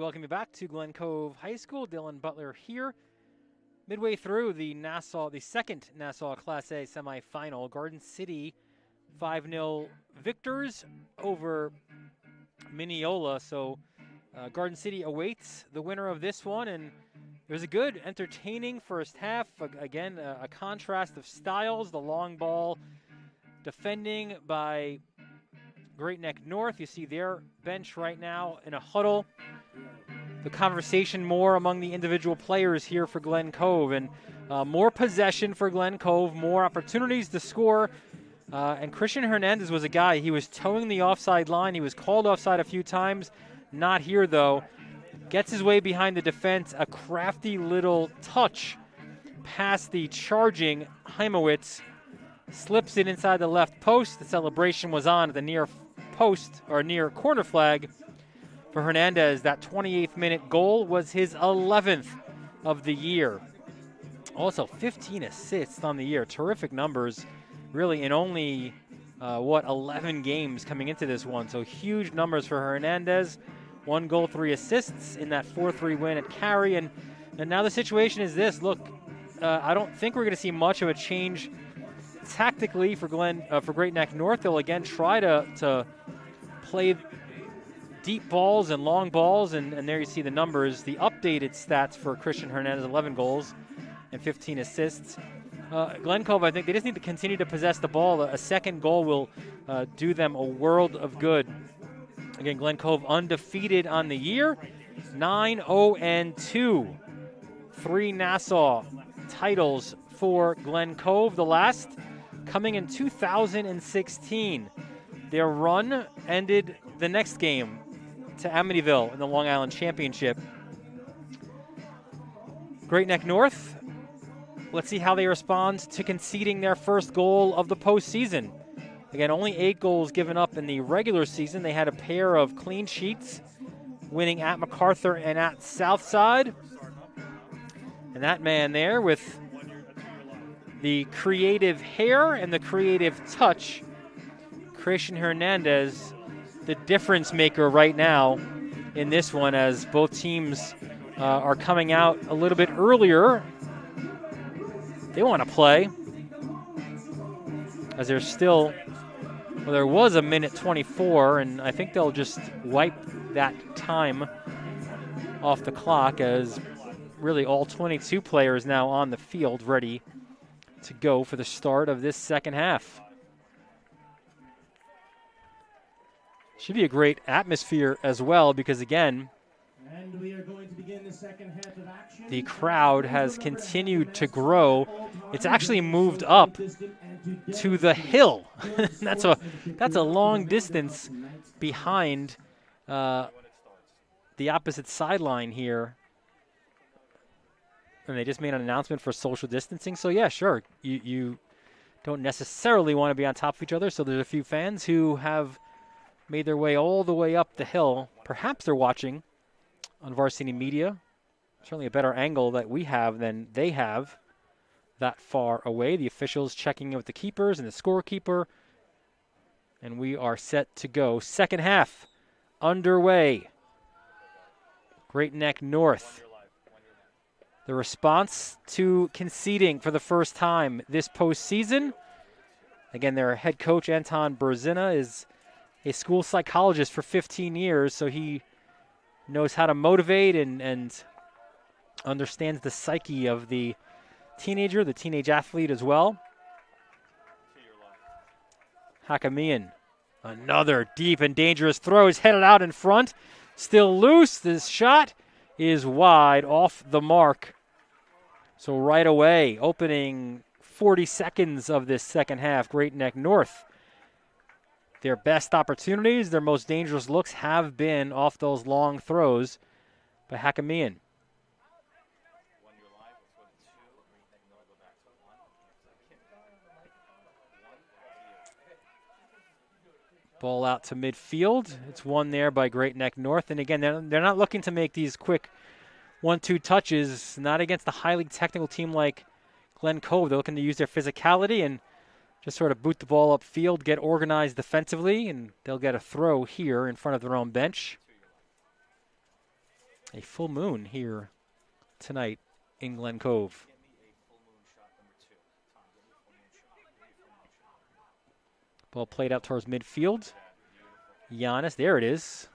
welcome you back to Glen Cove High School. Dylan Butler here. Midway through the second Nassau Class A semifinal, Garden City 5-0 victors over Mineola. So Garden City awaits the winner of this one, and it was a good, entertaining first half. Again, a contrast of styles. The long ball defending by Great Neck North. You see their bench right now in a huddle. The conversation more among the individual players here for Glen Cove, and more possession for Glen Cove, more opportunities to score. And Christian Hernandez was a guy, he was towing the offside line. He was called offside a few times. Not here, though. Gets his way behind the defense. A crafty little touch past the charging Heimowitz. Slips it inside the left post. The celebration was on at the near post, or near corner flag for Hernandez. That 28th minute goal was his 11th of the year. Also 15 assists on the year. Terrific numbers, really, in only 11 games coming into this one. So huge numbers for Hernandez. 1 goal, 3 assists in that 4-3 win at Cary. And now the situation is this. Look, I don't think we're going to see much of a change tactically for Great Neck North. They'll again try to play deep balls and long balls, and there you see the numbers, the updated stats for Christian Hernandez: 11 goals and 15 assists. Glen Cove, I think they just need to continue to possess the ball. A second goal will do them a world of good. Again, Glen Cove undefeated on the year, 9-0-2. 3 Nassau titles for Glen Cove, the last coming in 2016. Their run ended the next game to Amityville in the Long Island Championship. Great Neck North, let's see how they respond to conceding their first goal of the postseason. Again, only 8 goals given up in the regular season. They had a pair of clean sheets, winning at MacArthur and at Southside. And that man there with the creative hair and the creative touch, Christian Hernandez, the difference maker right now in this one, as both teams are coming out a little bit earlier. They want to play, as there's still, well, there was a minute 24, and I think they'll just wipe that time off the clock, as really all 22 players now on the field ready to go for the start of this second half. Should be a great atmosphere as well, because again, And we are going to begin the second half of action. the crowd has continued to grow. It's actually moved up to the hill. that's a long distance behind the opposite sideline here. And they just made an announcement for social distancing. So yeah, sure, you don't necessarily want to be on top of each other. So there's a few fans who have made their way all the way up the hill. Perhaps they're watching on Varsity Media. Certainly a better angle that we have than they have that far away. The officials checking in with the keepers and the scorekeeper. And we are set to go. Second half underway. Great Neck North. The response to conceding for the first time this postseason. Again, their head coach, Anton Berzina, is a school psychologist for 15 years, so he knows how to motivate and understands the psyche of the teenager, the teenage athlete as well. Hakamian, another deep and dangerous throw, is headed out in front. Still loose. This shot is wide, off the mark. So right away, opening 40 seconds of this second half, Great Neck North, their best opportunities, their most dangerous looks have been off those long throws by Hakamian. Ball out to midfield. It's won there by Great Neck North. And again, they're not looking to make these quick 1-2 touches, not against a highly technical team like Glen Cove. They're looking to use their physicality and just sort of boot the ball upfield, get organized defensively, and they'll get a throw here in front of their own bench. A full moon here tonight in Glen Cove. Ball played out towards midfield. Giannis, there it is.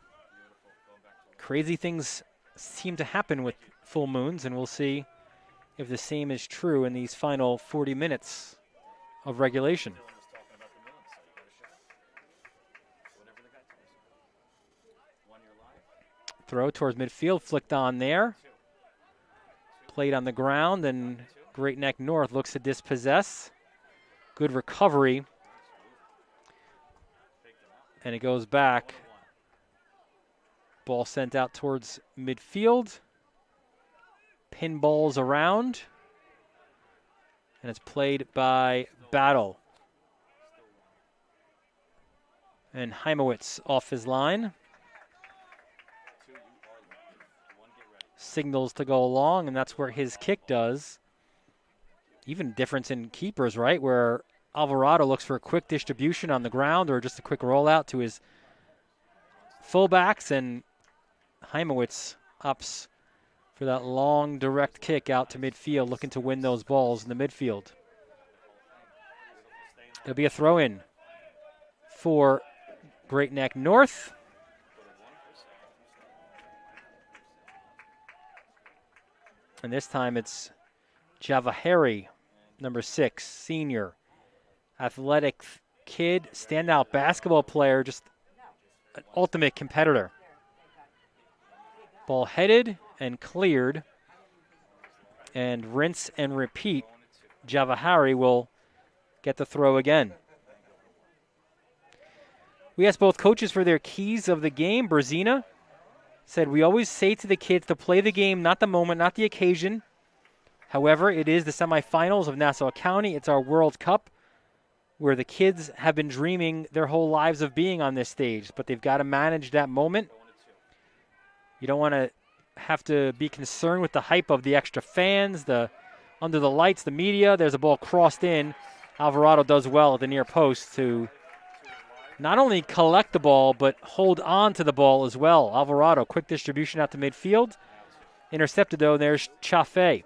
Crazy things seem to happen with full moons, and we'll see if the same is true in these final 40 minutes of regulation. Throw towards midfield, flicked on there. Played on the ground, and Great Neck North looks to dispossess. Good recovery. And it goes back. Ball sent out towards midfield. Pinballs around. And it's played by Battle. And Heimowitz off his line. Signals to go along, and that's where his kick does. Even difference in keepers, right? Where Alvarado looks for a quick distribution on the ground or just a quick rollout to his fullbacks, and Heimowitz ups for that long direct kick out to midfield, looking to win those balls in the midfield. It'll be a throw-in for Great Neck North. And this time it's Javahari, number 6, senior. Athletic kid, standout basketball player, just an ultimate competitor. Ball headed and cleared. And rinse and repeat. Javahari will get the throw again. We asked both coaches for their keys of the game. Berzina said, we always say to the kids to play the game, not the moment, not the occasion. However, it is the semifinals of Nassau County. It's our World Cup, where the kids have been dreaming their whole lives of being on this stage, but they've got to manage that moment. You don't want to have to be concerned with the hype of the extra fans, the under the lights, the media. There's a ball crossed in. Alvarado does well at the near post to not only collect the ball, but hold on to the ball as well. Alvarado, quick distribution out to midfield. Intercepted, though, there's Chafe.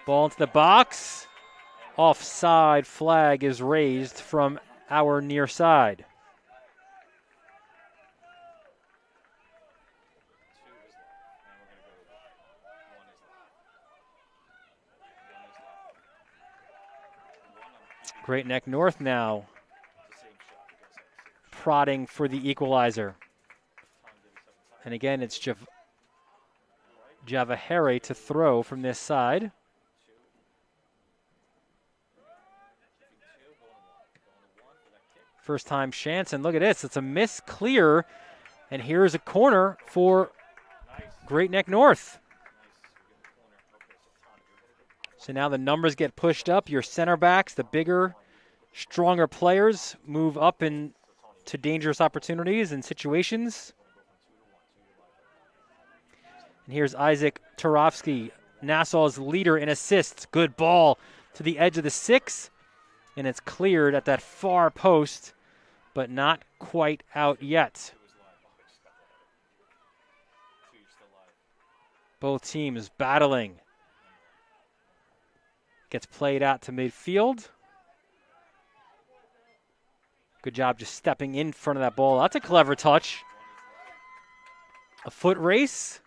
Ball into the box. Offside flag is raised from our near side. Great Neck North now prodding for the equalizer. And again, it's Javahari to throw from this side. First time chance, and look at this. It's a miss clear, and here's a corner for Great Neck North. So now the numbers get pushed up. Your center backs, the bigger, stronger players, move up into dangerous opportunities and situations. And here's Isaac Turovsky, Nassau's leader in assists. Good ball to the edge of the 6, and it's cleared at that far post, but not quite out yet. Both teams battling. Gets played out to midfield. Good job just stepping in front of that ball. That's a clever touch. A foot race.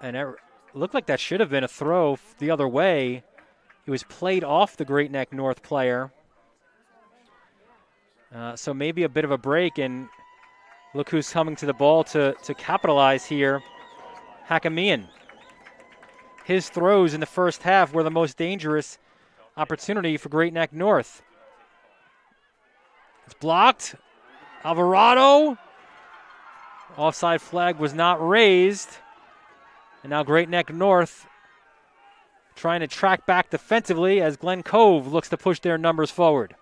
And it looked like that should have been a throw the other way. It was played off the Great Neck North player. So maybe a bit of a break, and look who's coming to the ball to capitalize here. Hakamian. His throws in the first half were the most dangerous opportunity for Great Neck North. It's blocked. Alvarado. Offside flag was not raised. And now Great Neck North trying to track back defensively as Glen Cove looks to push their numbers forward.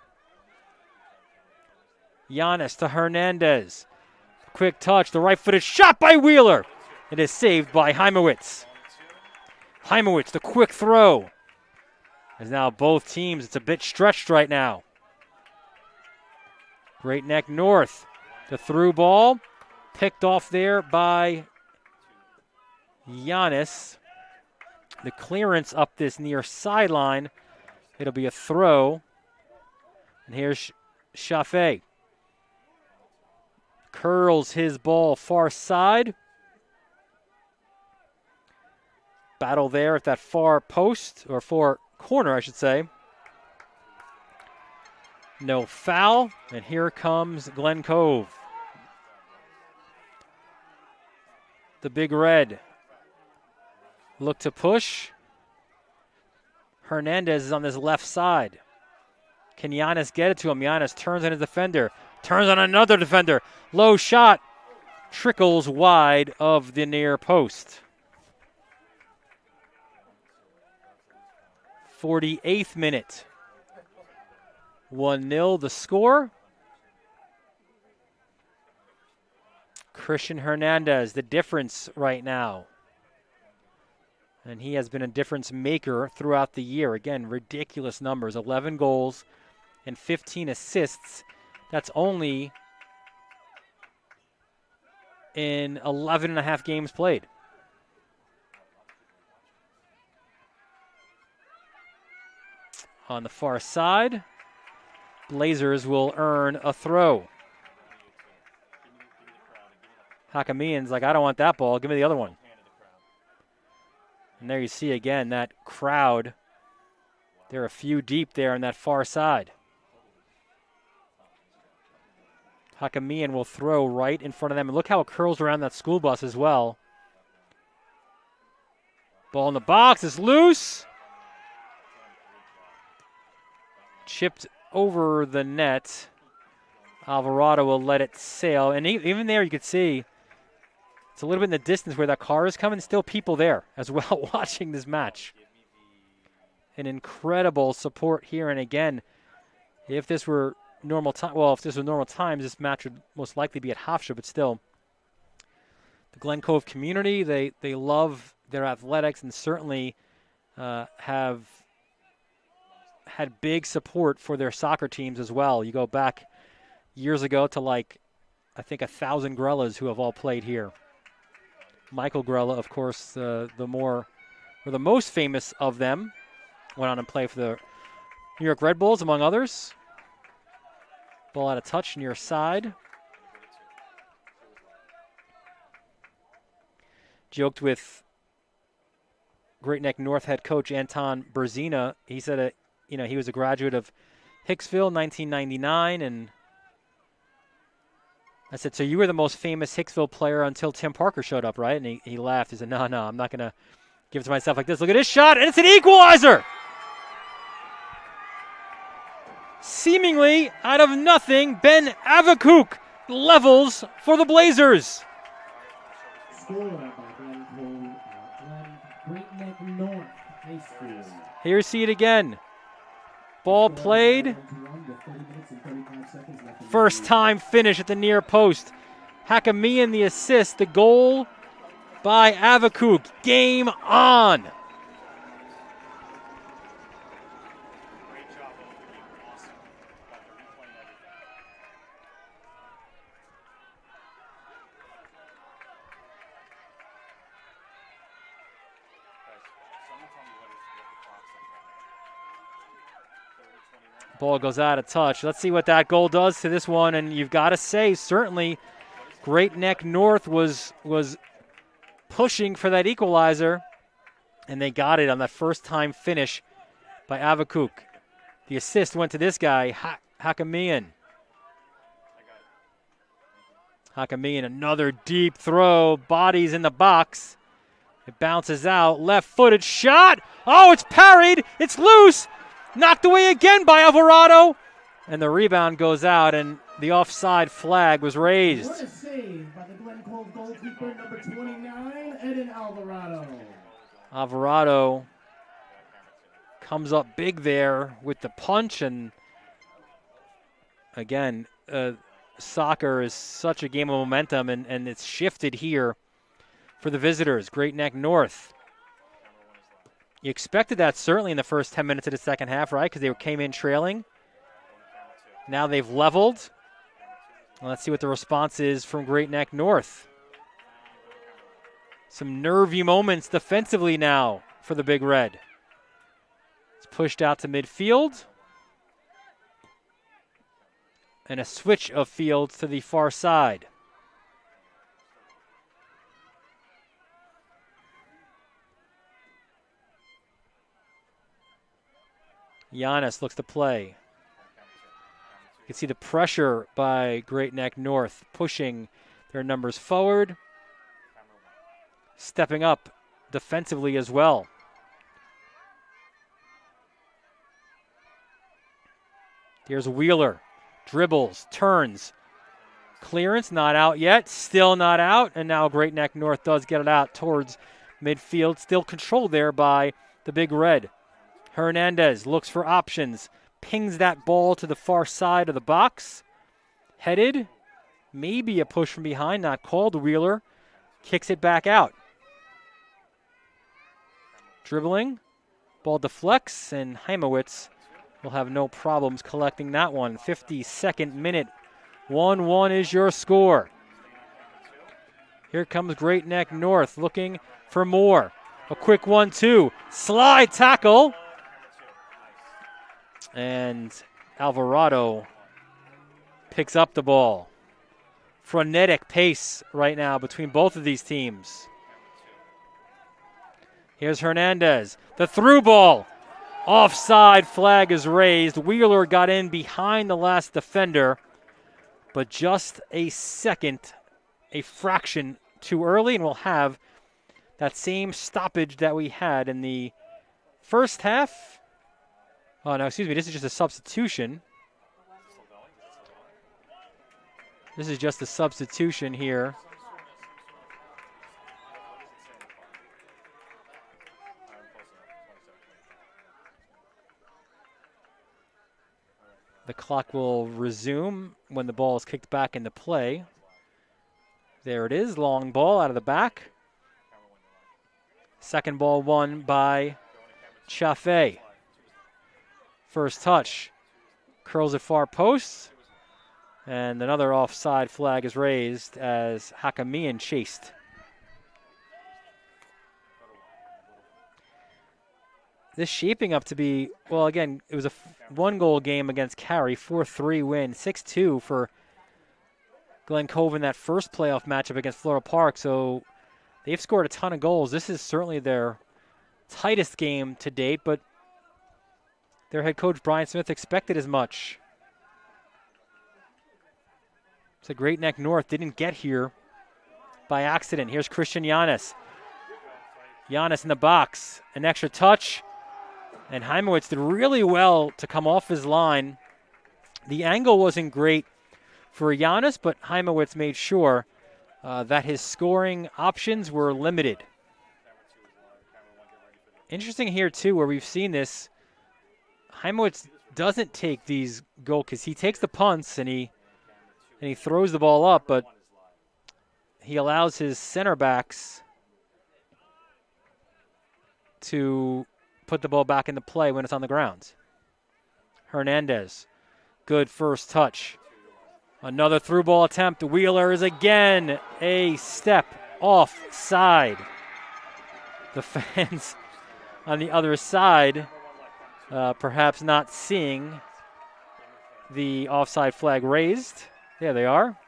Giannis to Hernandez. Quick touch. The right-footed shot by Wheeler. It is saved by Heimowitz. Heimowitz, the quick throw. As now both teams, it's a bit stretched right now. Great Neck North The through ball picked off there by Giannis. The clearance up this near sideline. It'll be a throw. And here's Chaffee. Curls his ball far side. Battle there at that far post, or far corner, I should say. No foul, and here comes Glen Cove. The Big Red look to push. Hernandez is on this left side. Can Giannis get it to him? Giannis turns on his defender. Turns on another defender. Low shot. Trickles wide of the near post. 48th minute. 1-0 the score. Christian Hernandez, the difference right now. And he has been a difference maker throughout the year. Again, ridiculous numbers. 11 goals and 15 assists. That's only in 11 and a half games played. On the far side, Blazers will earn a throw. Hakamian's like, I don't want that ball. Give me the other one. And there you see again that crowd. They're a few deep there on that far side. Hakamian will throw right in front of them. And look how it curls around that school bus as well. Ball in the box is loose. Chipped over the net. Alvarado will let it sail. And even there you could see it's a little bit in the distance where that car is coming. Still people there as well watching this match. An incredible support here. And again, if this were normal time, well, if this were normal times, this match would most likely be at Hofstra, but still. The Glen Cove community, they love their athletics and certainly have had big support for their soccer teams as well. You go back years ago to I think 1,000 Grellas who have all played here. Michael Grella, of course, the most famous of them, went on and played for the New York Red Bulls, among others. Ball out of touch near side. Joked with Great Neck North head coach Anton Berzina. He said he was a graduate of Hicksville, 1999, and I said, so you were the most famous Hicksville player until Tim Parker showed up, right? And he laughed. He said, no, I'm not going to give it to myself like this. Look at this shot, and it's an equalizer! Seemingly out of nothing, Ben Avakuk levels for the Blazers. Scored by Glen Cove, Great Neck North High School. Here you see it again. Ball played. First time finish at the near post. Hakamian the assist. The goal by Avakuk. Game on. Ball goes out of touch. Let's see what that goal does to this one. And you've got to say, certainly, Great Neck North was pushing for that equalizer, and they got it on that first-time finish by Avakuk. The assist went to this guy, Hakamian. Hakamian, another deep throw. Bodies in the box. It bounces out. Left-footed shot. Oh, it's parried. It's loose. Knocked away again by Alvarado. And the rebound goes out, and the offside flag was raised. What a save by the Glen Cove goalkeeper, number 29, Eden Alvarado. Alvarado comes up big there with the punch, and again, soccer is such a game of momentum, and it's shifted here for the visitors, Great Neck North. You expected that certainly in the first 10 minutes of the second half, right? Because they came in trailing. Now they've leveled. Let's see what the response is from Great Neck North. Some nervy moments defensively now for the Big Red. It's pushed out to midfield. And a switch of fields to the far side. Giannis looks to play. You can see the pressure by Great Neck North pushing their numbers forward. Stepping up defensively as well. Here's Wheeler. Dribbles, turns. Clearance not out yet. Still not out. And now Great Neck North does get it out towards midfield. Still controlled there by the Big Red. Hernandez looks for options. Pings that ball to the far side of the box. Headed. Maybe a push from behind. Not called. Wheeler kicks it back out. Dribbling. Ball deflects. And Heimowitz will have no problems collecting that one. 52nd minute. 1-1 is your score. Here comes Great Neck North looking for more. A quick 1-2. Slide tackle. And Alvarado picks up the ball. Frenetic pace right now between both of these teams. Here's Hernandez. The through ball. Offside flag is raised. Wheeler got in behind the last defender, but just a second, a fraction too early, and we'll have that same stoppage that we had in the first half. Oh, no, excuse me. This is just a substitution. This is just a substitution here. The clock will resume when the ball is kicked back into play. There it is. Long ball out of the back. Second ball won by Chaffee. First touch, curls it far post, and another offside flag is raised as Hakamian chased. This shaping up to be, well, again, it was a one-goal game against Cary, 4-3 win, 6-2 for Glen Cove in that first playoff matchup against Florida Park, so they've scored a ton of goals. This is certainly their tightest game to date, but their head coach, Brian Smith, expected as much. So Great Neck North didn't get here by accident. Here's Christian Giannis. Giannis in the box. An extra touch. And Heimowitz did really well to come off his line. The angle wasn't great for Giannis, but Heimowitz made sure that his scoring options were limited. Interesting here, too, where we've seen this. Heimowitz doesn't take these goal because he takes the punts and he throws the ball up, but he allows his center backs to put the ball back into play when it's on the ground. Hernandez, good first touch. Another through ball attempt. Wheeler is again a step offside. The fans on the other side perhaps not seeing the offside flag raised. There they are.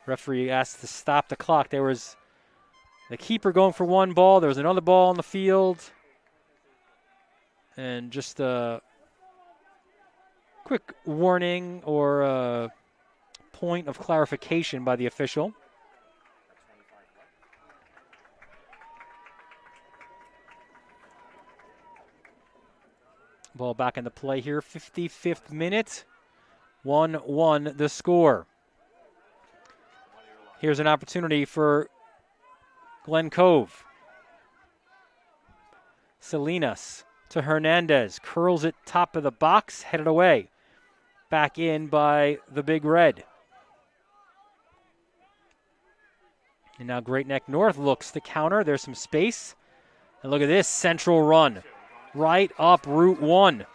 Referee asked to stop the clock. There was the keeper going for one ball. There was another ball on the field. And just a quick warning or a point of clarification by the official. Ball back into play here. 55th minute. 1-1 the score. Here's an opportunity for Glen Cove. Salinas to Hernandez. Curls it top of the box. Headed away. Back in by the Big Red. And now Great Neck North looks to counter. There's some space. And look at this central run. Right up Route 1.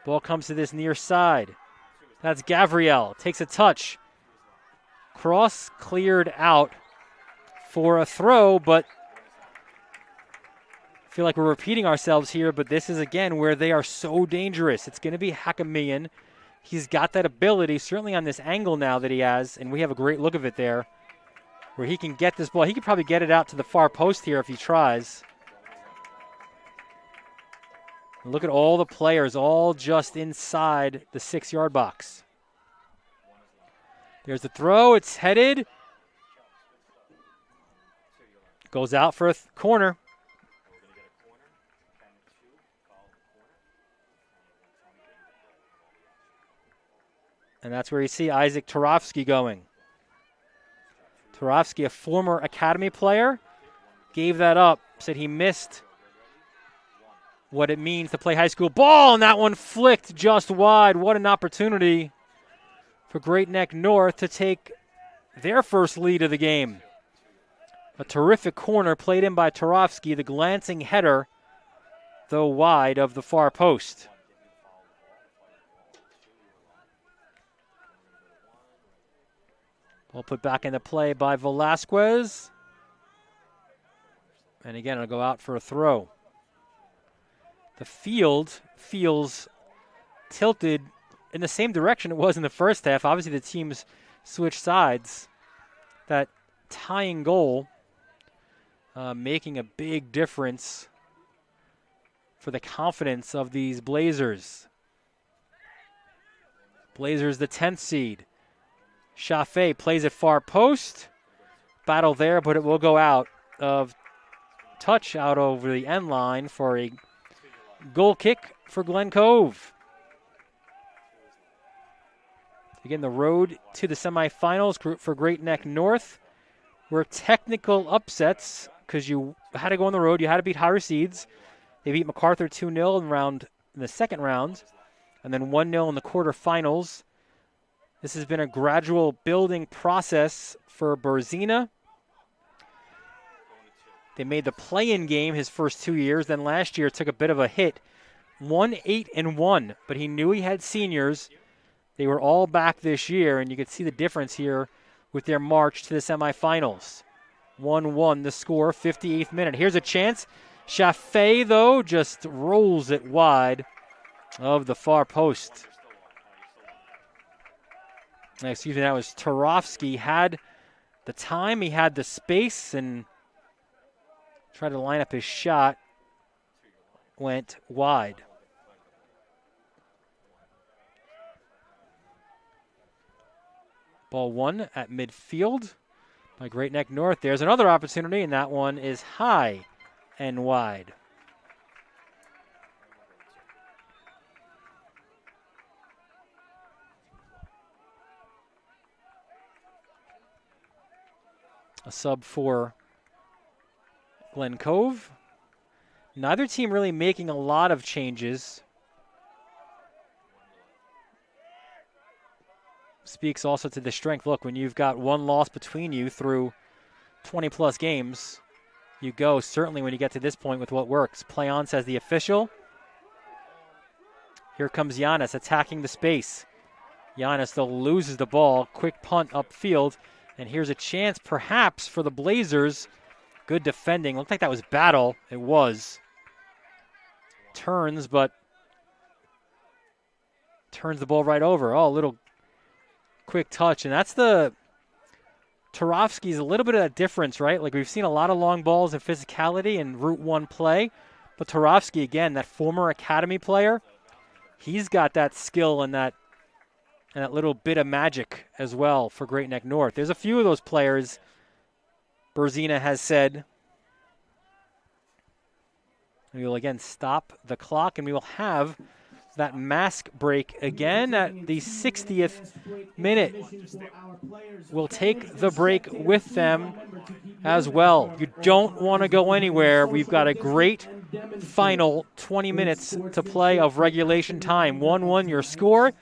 Ball comes to this near side. That's Gavriel. Takes a touch. Cross cleared out for a throw, but I feel like we're repeating ourselves here, but this is, again, where they are so dangerous. It's going to be Hakamian. He's got that ability, certainly on this angle now that he has, and we have a great look of it there, where he can get this ball. He could probably get it out to the far post here if he tries. And look at all the players, all just inside the 6-yard box. There's the throw. It's headed. Goes out for a corner. And that's where you see Isaac Turovsky going. Turovsky, a former academy player, gave that up, said he missed what it means to play high school ball, and that one flicked just wide. What an opportunity for Great Neck North to take their first lead of the game. A terrific corner played in by Turovsky, the glancing header, though wide of the far post. Ball put back into play by Velasquez. And again, it'll go out for a throw. The field feels tilted in the same direction it was in the first half. Obviously, the teams switched sides. That tying goal making a big difference for the confidence of these Blazers. Blazers, the 10th seed. Chaffee plays it far post. Battle there, but it will go out of touch out over the end line for a goal kick for Glen Cove. Again, the road to the semifinals for Great Neck North were technical upsets because you had to go on the road. You had to beat higher seeds. They beat MacArthur 2-0 in the second round, and then 1-0 in the quarterfinals. This has been a gradual building process for Berzina. They made the play-in game his first 2 years. Then last year took a bit of a hit. 1-8-1, but he knew he had seniors. They were all back this year, and you could see the difference here with their march to the semifinals. 1-1 the score, 58th minute. Here's a chance. Chaffee, though, just rolls it wide of the far post. Excuse me, that was Turovsky. Had the time, he had the space, and tried to line up his shot. Went wide. Ball one at midfield by Great Neck North. There's another opportunity, and that one is high and wide. A sub for Glen Cove. Neither team really making a lot of changes. Speaks also to the strength. Look, when you've got one loss between you through 20-plus games, you go, certainly when you get to this point, with what works. Play on, says the official. Here comes Giannis attacking the space. Giannis, though, loses the ball. Quick punt upfield. And here's a chance, perhaps, for the Blazers. Good defending. Looked like that was Battle. It was. Turns, but turns the ball right over. Oh, a little quick touch. And that's the Turovsky's a little bit of that difference, right? Like, we've seen a lot of long balls and physicality in Route 1 play. But Turovsky, again, that former academy player, he's got that skill and that little bit of magic as well for Great Neck North. There's a few of those players Berzina has said. We will again stop the clock, and we will have that mask break again at the 60th minute. We'll take the break with them as well. You don't want to go anywhere. We've got a great final 20 minutes to play of regulation time. 1-1 your score.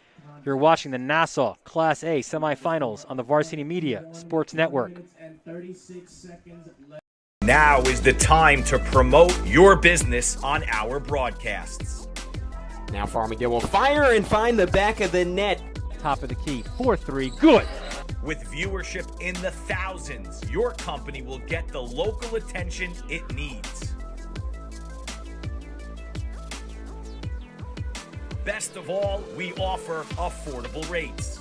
You're watching the Nassau Class A semifinals on the Varsity Media Sports Network. Now is the time to promote your business on our broadcasts. Now Farmingdale will fire and find the back of the net. Top of the key, 4-3, good. With viewership in the thousands, your company will get the local attention it needs. Best of all, we offer affordable rates.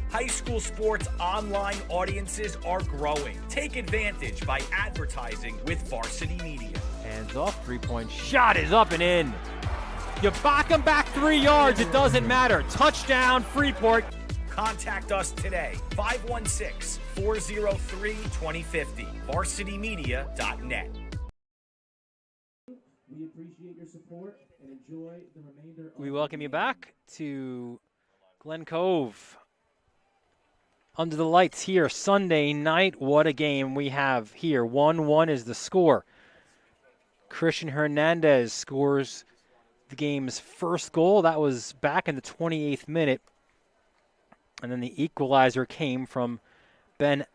High school sports online audiences are growing. Take advantage by advertising with Varsity Media. Hands off, three-point shot is up and in. You back them back 3 yards, it doesn't matter. Touchdown, Freeport. Contact us today, 516-403-2050, varsitymedia.net. We appreciate your support and enjoy the remainder of We welcome you back to Glen Cove. Under the lights here, Sunday night. What a game we have here. 1-1 is the score. Christian Hernandez scores the game's first goal. That was back in the 28th minute. And then the equalizer came from Ben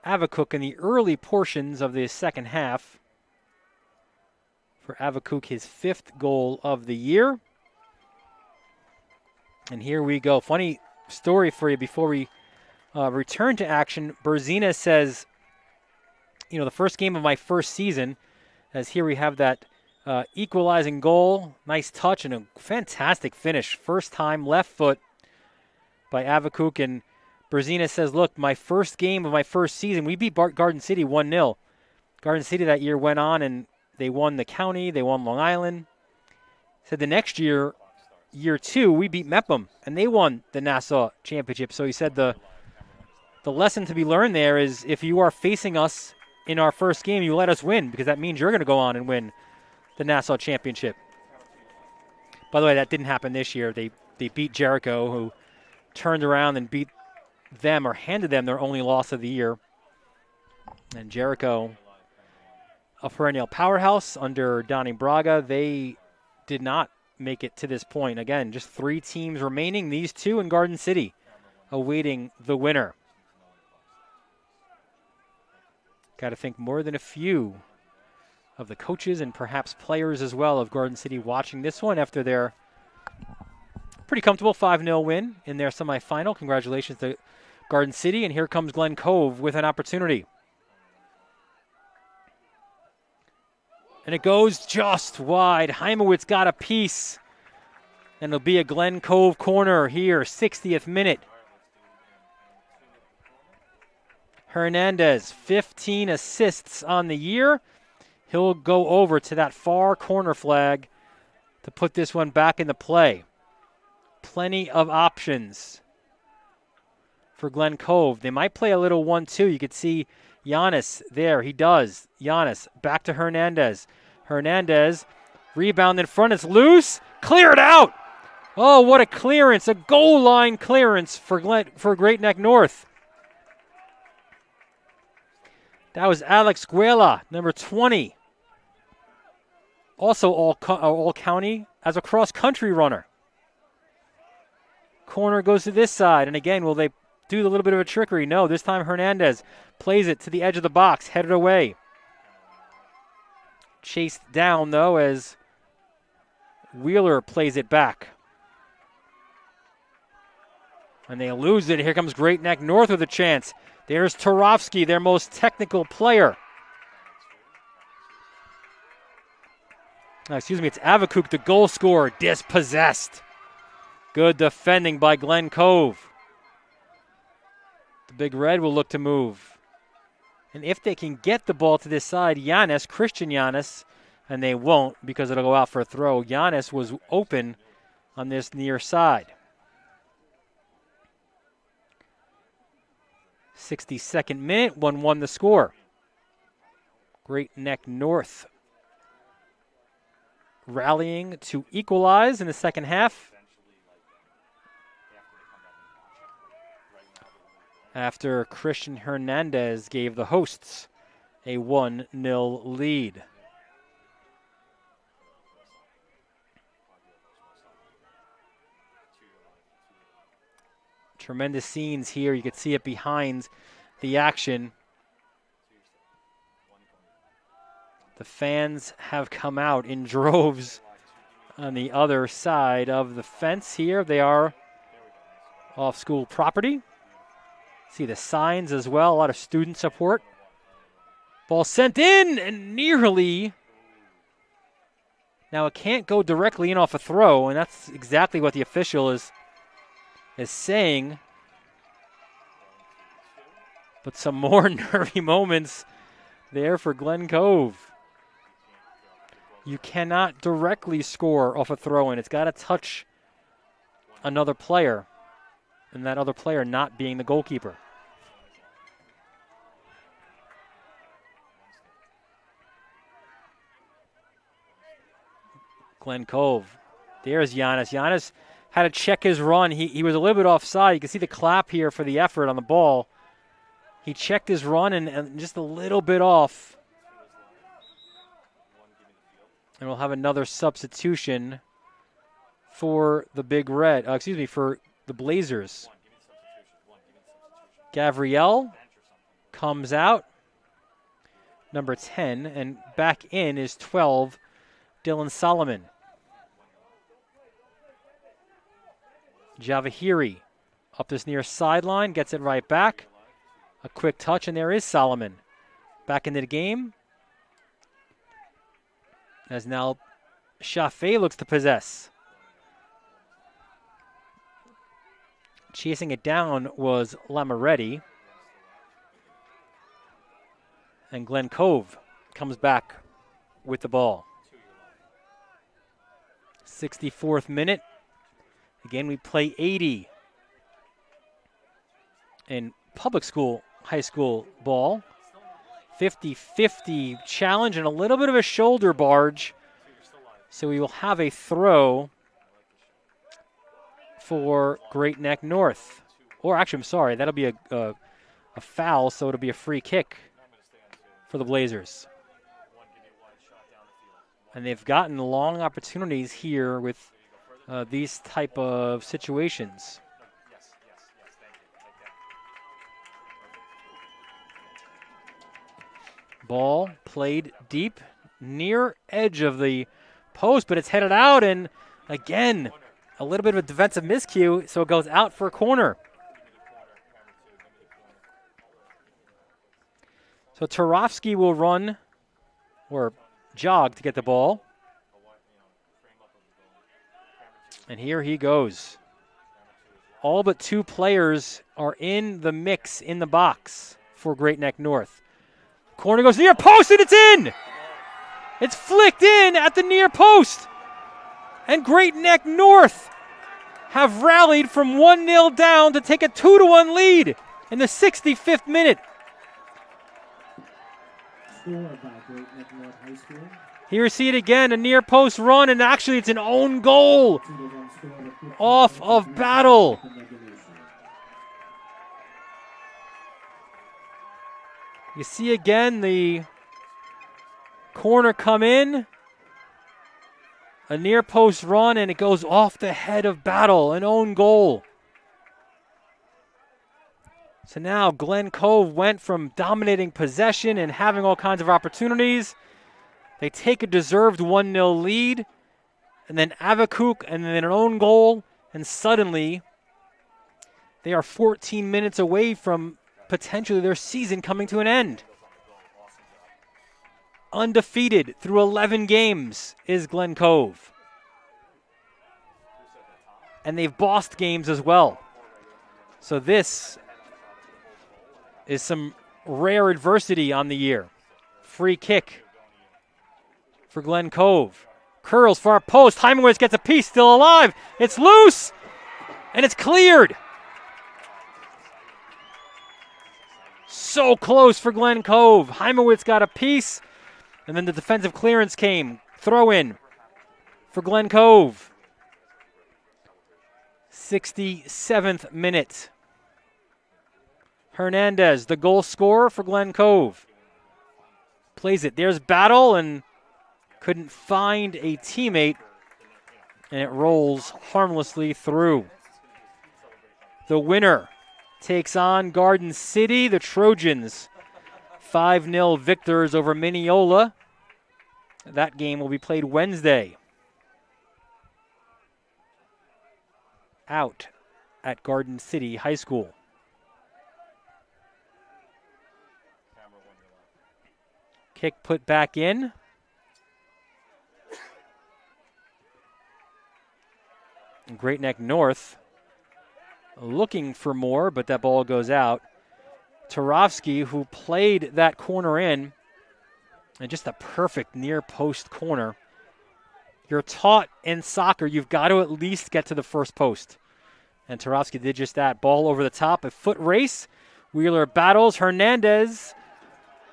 Avakuk in the early portions of the second half. For Avakuk, his 5th goal of the year. And here we go. Funny story for you before we return to action. Berzina says, you know, the first game of my first season, as here we have that equalizing goal. Nice touch and a fantastic finish. First time left foot by Avakuk. And Berzina says, look, my first game of my first season, we beat Garden City 1-0. Garden City that year went on and they won the county. They won Long Island. Said the next year, year 2, we beat Mepham and they won the Nassau Championship. So he said the lesson to be learned there is if you are facing us in our first game, you let us win because that means you're going to go on and win the Nassau Championship. By the way, that didn't happen this year. They beat Jericho, who turned around and beat them or handed them their only loss of the year. And Jericho, a perennial powerhouse under Donnie Braga, they did not make it to this point. Again, just 3 teams remaining, these 2 in Garden City, awaiting the winner. Got to think more than a few of the coaches and perhaps players as well of Garden City watching this one after their pretty comfortable 5-0 win in their semifinal. Congratulations to Garden City, and here comes Glen Cove with an opportunity. And it goes just wide. Heimowitz got a piece, and it'll be a Glen Cove corner here, 60th minute. Hernandez, 15 assists on the year. He'll go over to that far corner flag to put this one back into play. Plenty of options for Glen Cove. They might play a little 1-2. You could see Giannis there. He does. Giannis back to Hernandez. Hernandez, rebound in front. It's loose. Cleared out. Oh, what a clearance. A goal line clearance for Great Neck North. That was Alex Guela, number 20. Also all county as a cross-country runner. Corner goes to this side. And again, will they do a little bit of a trickery? No, this time Hernandez plays it to the edge of the box, headed away. Chased down, though, as Wheeler plays it back. And they lose it. Here comes Great Neck North with a chance. There's Turovsky, their most technical player. It's Avakuk, the goal scorer, dispossessed. Good defending by Glen Cove. The Big Red will look to move. And if they can get the ball to this side, Christian Giannis, and they won't because it'll go out for a throw. Giannis was open on this near side. 62nd minute, 1-1 the score. Great Neck North rallying to equalize in the second half. After Christian Hernandez gave the hosts a 1-0 lead. Tremendous scenes here. You can see it behind the action. The fans have come out in droves on the other side of the fence here. They are off school property. See the signs as well, a lot of student support. Ball sent in and nearly. Now it can't go directly in off a throw, and that's exactly what the official is saying. But some more nervy moments there for Glen Cove. You cannot directly score off a throw-in. It's got to touch another player, and that other player not being the goalkeeper. Glen Cove. There's Giannis. Giannis had to check his run. He was a little bit offside. You can see the clap here for the effort on the ball. He checked his run and just a little bit off. And we'll have another substitution for the Big Red. For the Blazers. Gavriel comes out. Number 10. And back in is 12, Dylan Solomon. Javahiri up this near sideline, gets it right back. A quick touch, and there is Solomon back into the game. As now Chaffee looks to possess. Chasing it down was Lamaretti. And Glen Cove comes back with the ball. 64th minute. Again, we play 80 in public school, high school ball. 50-50 challenge and a little bit of a shoulder barge. So we will have a throw for Great Neck North. Or actually, I'm sorry, that'll be a foul, so it'll be a free kick for the Blazers. And they've gotten long opportunities here with these type of situations. Ball played deep, near edge of the post, but it's headed out, and again, a little bit of a defensive miscue, so it goes out for a corner. So Turovsky will run, or jog to get the ball. And here he goes. All but two players are in the mix in the box for Great Neck North. Corner goes near post, and it's in! It's flicked in at the near post. And Great Neck North have rallied from 1-0 down to take a 2-1 lead in the 65th minute. Score by Great Neck North High School. Here you see it again, a near post run, and actually it's an own goal off of Battle. You see again the corner come in, a near post run, and it goes off the head of Battle, an own goal. So now Glen Cove went from dominating possession and having all kinds of opportunities. They take a deserved 1-0 lead, and then Avakuk, and then an own goal, and suddenly they are 14 minutes away from potentially their season coming to an end. Undefeated through 11 games is Glen Cove. And they've bossed games as well. So this is some rare adversity on the year. Free kick for Glen Cove. Curls far post. Heimowitz gets a piece, still alive. It's loose, and it's cleared. So close for Glen Cove. Heimowitz got a piece, and then the defensive clearance came. Throw in for Glen Cove. 67th minute. Hernandez, the goal scorer for Glen Cove. Plays it. There's Battle, and couldn't find a teammate, and it rolls harmlessly through. The winner takes on Garden City. The Trojans 5-0 victors over Mineola. That game will be played Wednesday out at Garden City High School. Kick put back in. Great Neck North looking for more, but that ball goes out. Tarofsky, who played that corner in, and just a perfect near post corner. You're taught in soccer, you've got to at least get to the first post. And Tarofsky did just that. Ball over the top, a foot race. Wheeler battles. Hernandez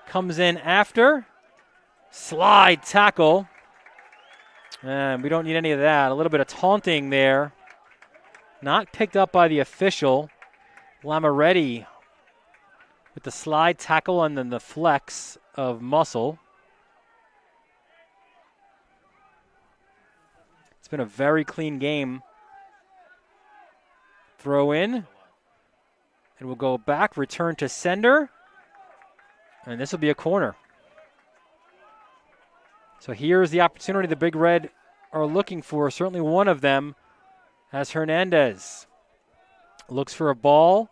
comes in after. Slide tackle. And we don't need any of that. A little bit of taunting there. Not picked up by the official. Lamaretti with the slide tackle and then the flex of Muscle. It's been a very clean game. Throw in. And we'll go back, return to sender. And this will be a corner. So here's the opportunity the Big Red are looking for. Certainly one of them as Hernandez looks for a ball.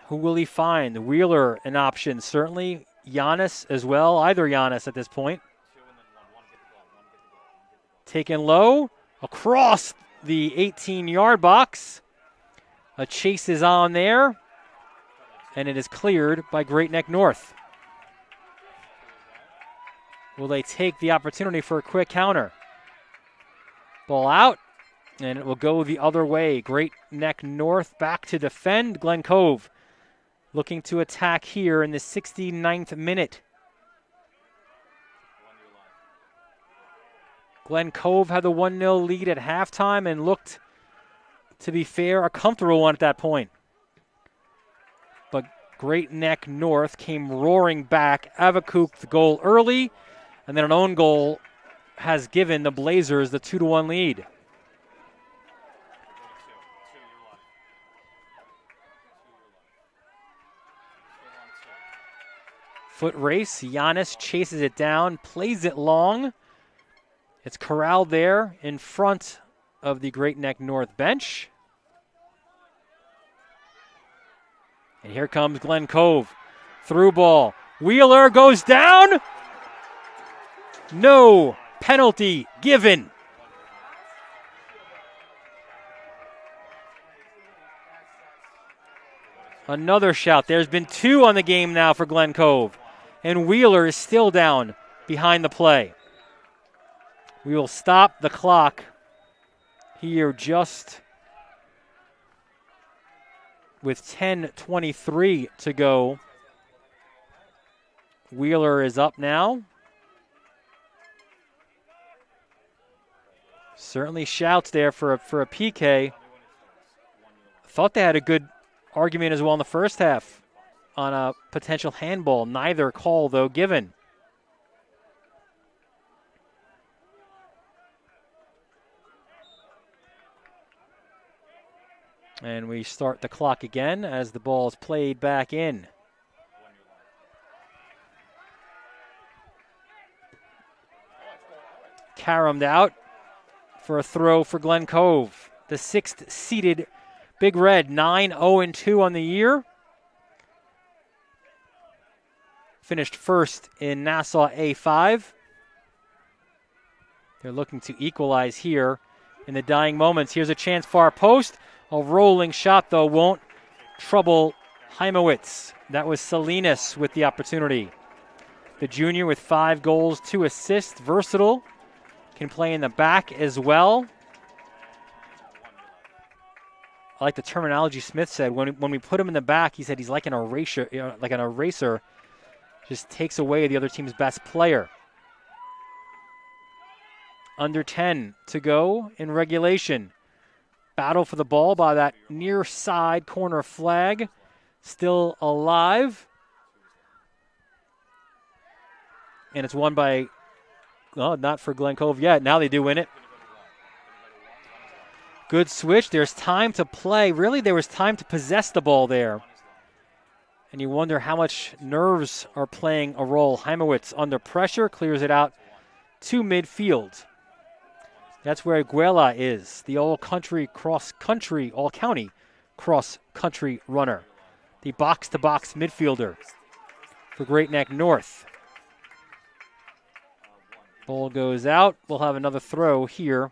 Who will he find? Wheeler an option. Certainly Giannis as well. Either Giannis at this point. Taken low. Across the 18-yard box. A chase is on there. And it is cleared by Great Neck North. Will they take the opportunity for a quick counter? Ball out, and it will go the other way. Great Neck North back to defend. Glen Cove looking to attack here in the 69th minute. Glen Cove had the 1-0 lead at halftime and looked, to be fair, a comfortable one at that point. But Great Neck North came roaring back. Avakuk the goal early. And then an own goal has given the Blazers the 2-1 lead. Foot race. Giannis chases it down, plays it long. It's corralled there in front of the Great Neck North bench. And here comes Glen Cove. Through ball. Wheeler goes down. No penalty given. Another shout. There's been 2 on the game now for Glen Cove. And Wheeler is still down behind the play. We will stop the clock here just with 10:23 to go. Wheeler is up now. Certainly shouts there for a PK. Thought they had a good argument as well in the first half on a potential handball. Neither call, though, given. And we start the clock again as the ball is played back in. Caromed out for a throw for Glen Cove. The 6th seeded Big Red, 9-0-2 on the year. Finished first in Nassau A5. They're looking to equalize here in the dying moments. Here's a chance, far post. A rolling shot, though, won't trouble Heimowitz. That was Salinas with the opportunity. The junior with 5 goals, 2 assists, versatile. Can play in the back as well. I like the terminology Smith said. When we put him in the back, he said he's like an eraser, just takes away the other team's best player. Under 10 to go in regulation. Battle for the ball by that near side corner flag. Still alive. And it's won by, well, not for Glen Cove yet. Now they do win it. Good switch. There's time to play. Really, there was time to possess the ball there. And you wonder how much nerves are playing a role. Heimowitz under pressure, clears it out to midfield. That's where Aguela is, the all-county cross-country runner. The box-to-box midfielder for Great Neck North. Ball goes out. We'll have another throw here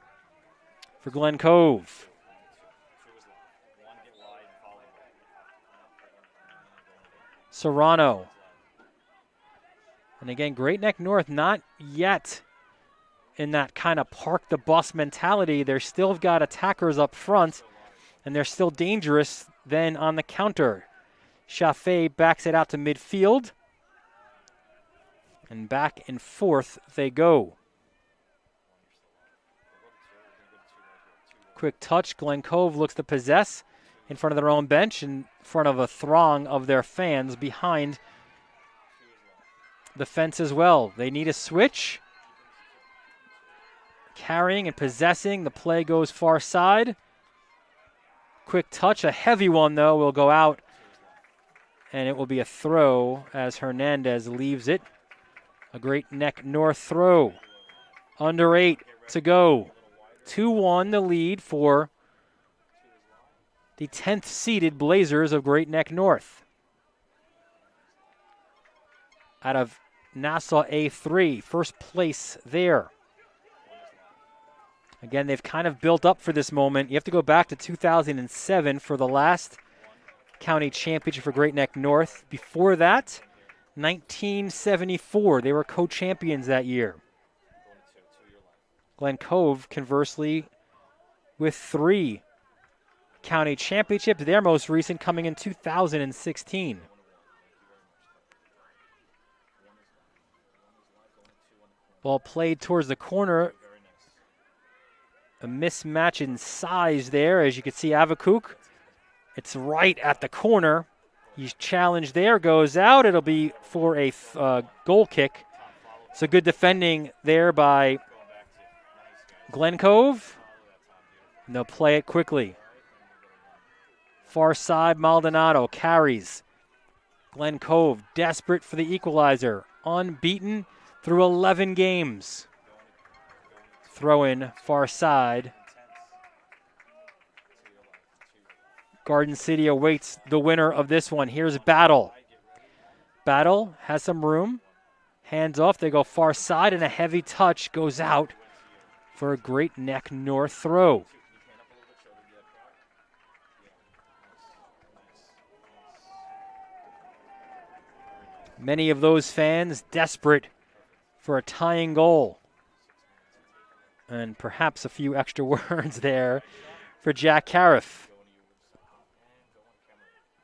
for Glen Cove. Serrano. And again, Great Neck North not yet in that kind of park the bus mentality. They're still got attackers up front, and they're still dangerous then on the counter. Chaffee backs it out to midfield, and back and forth they go. Quick touch. Glen Cove looks to possess in front of their own bench, in front of a throng of their fans behind the fence as well. They need a switch. Carrying and possessing. The play goes far side. Quick touch. A heavy one, though, will go out, and it will be a throw as Hernandez leaves it. A Great Neck North throw. Under 8 to go. 2-1 the lead for the 10th seeded Blazers of Great Neck North. Out of Nassau A3, first place there. Again, they've kind of built up for this moment. You have to go back to 2007 for the last county championship for Great Neck North. Before that, 1974. They were co-champions that year. Glen Cove, conversely, with 3 county championships, their most recent coming in 2016. Ball played towards the corner. A mismatch in size there, as you can see Avakuk. It's right at the corner. He's challenged there, goes out. It'll be for a goal kick. So good defending there by Glen Cove. And they'll play it quickly. Far side, Maldonado carries. Glen Cove desperate for the equalizer. Unbeaten through 11 games. Throw in far side. Garden City awaits the winner of this one. Here's Battle. Battle has some room. Hands off. They go far side, and a heavy touch goes out for a Great Neck North throw. Many of those fans desperate for a tying goal. And perhaps a few extra words there for Jack Cariff.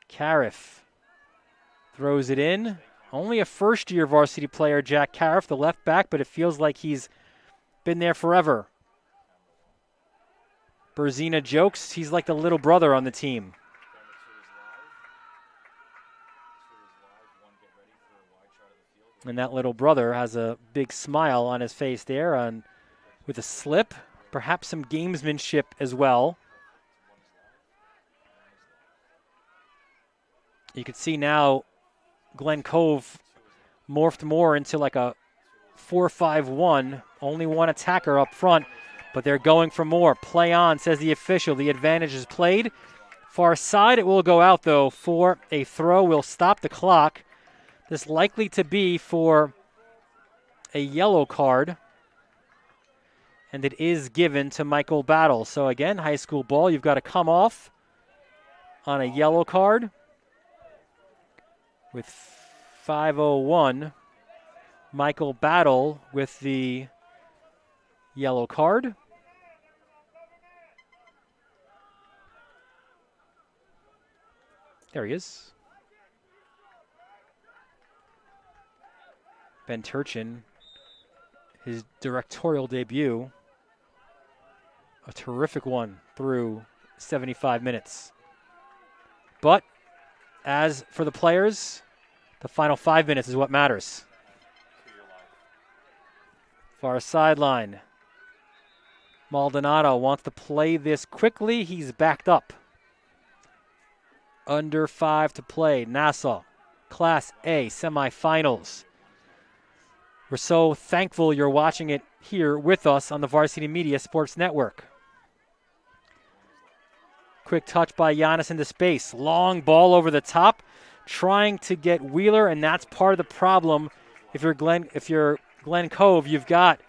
Cariff throws it in. Only a first-year varsity player, Jack Cariff, the left back, but it feels like he's been there forever. Berzina jokes he's like the little brother on the team. And that little brother has a big smile on his face there with a slip, perhaps some gamesmanship as well. You can see now Glen Cove morphed more into like a 4-5-1. Only one attacker up front, but they're going for more. Play on, says the official. The advantage is played. Far side, it will go out, though, for a throw. Will stop the clock. This likely to be for a yellow card. And it is given to Michael Battle. So, again, high school ball, you've got to come off on a yellow card. With 5:01, Michael Battle with the yellow card. There he is. Ben Turchin, his directorial debut. A terrific one through 75 minutes. But as for the players, the final 5 minutes is what matters. Far sideline. Maldonado wants to play this quickly. He's backed up. Under 5 to play. Nassau, Class A semifinals. We're so thankful you're watching it here with us on the Varsity Media Sports Network. Quick touch by Giannis into space. Long ball over the top, trying to get Wheeler, and that's part of the problem. If you're Glen Cove, you've got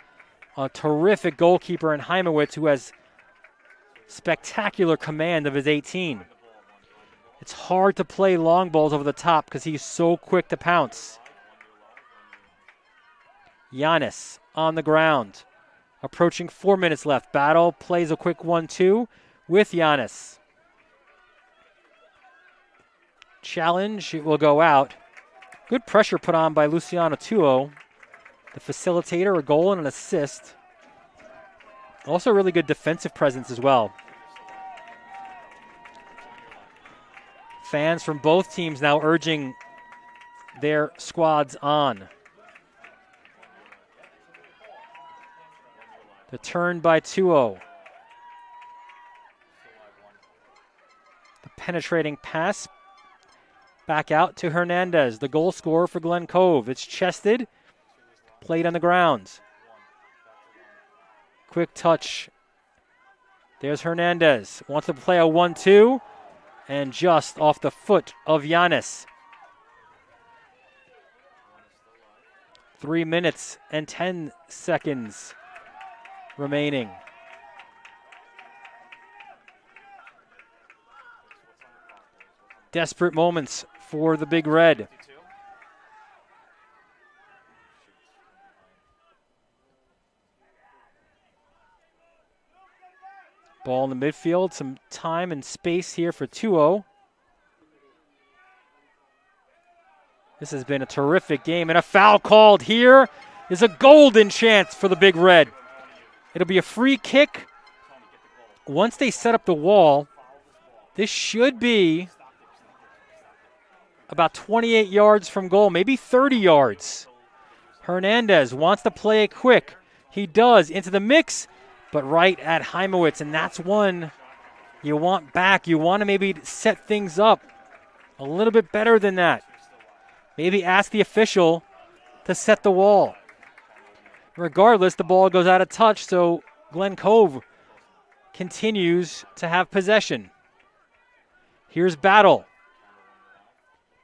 a terrific goalkeeper in Heimowitz who has spectacular command of his 18. It's hard to play long balls over the top because he's so quick to pounce. Giannis on the ground. Approaching 4 minutes left. Battle plays a quick 1-2 with Giannis. Challenge, it will go out. Good pressure put on by Luciano Tuo, the facilitator, a goal and an assist. Also really good defensive presence as well. Fans from both teams now urging their squads on. The turn by Tuo. The penetrating pass back out to Hernandez, the goal scorer for Glen Cove. It's chested, played on the ground. Quick touch. There's Hernandez. Wants to play a 1-2, and just off the foot of Giannis. 3 minutes and 10 seconds remaining. Desperate moments for the Big Red. Ball in the midfield, some time and space here for 2-0. This has been a terrific game, and a foul called here is a golden chance for the Big Red. It'll be a free kick. Once they set up the wall, this should be about 28 yards from goal, maybe 30 yards. Hernandez wants to play it quick. He does, into the mix, but right at Heimowitz, and that's one you want back. You want to maybe set things up a little bit better than that. Maybe ask the official to set the wall. Regardless, the ball goes out of touch, so Glen Cove continues to have possession. Here's Battle.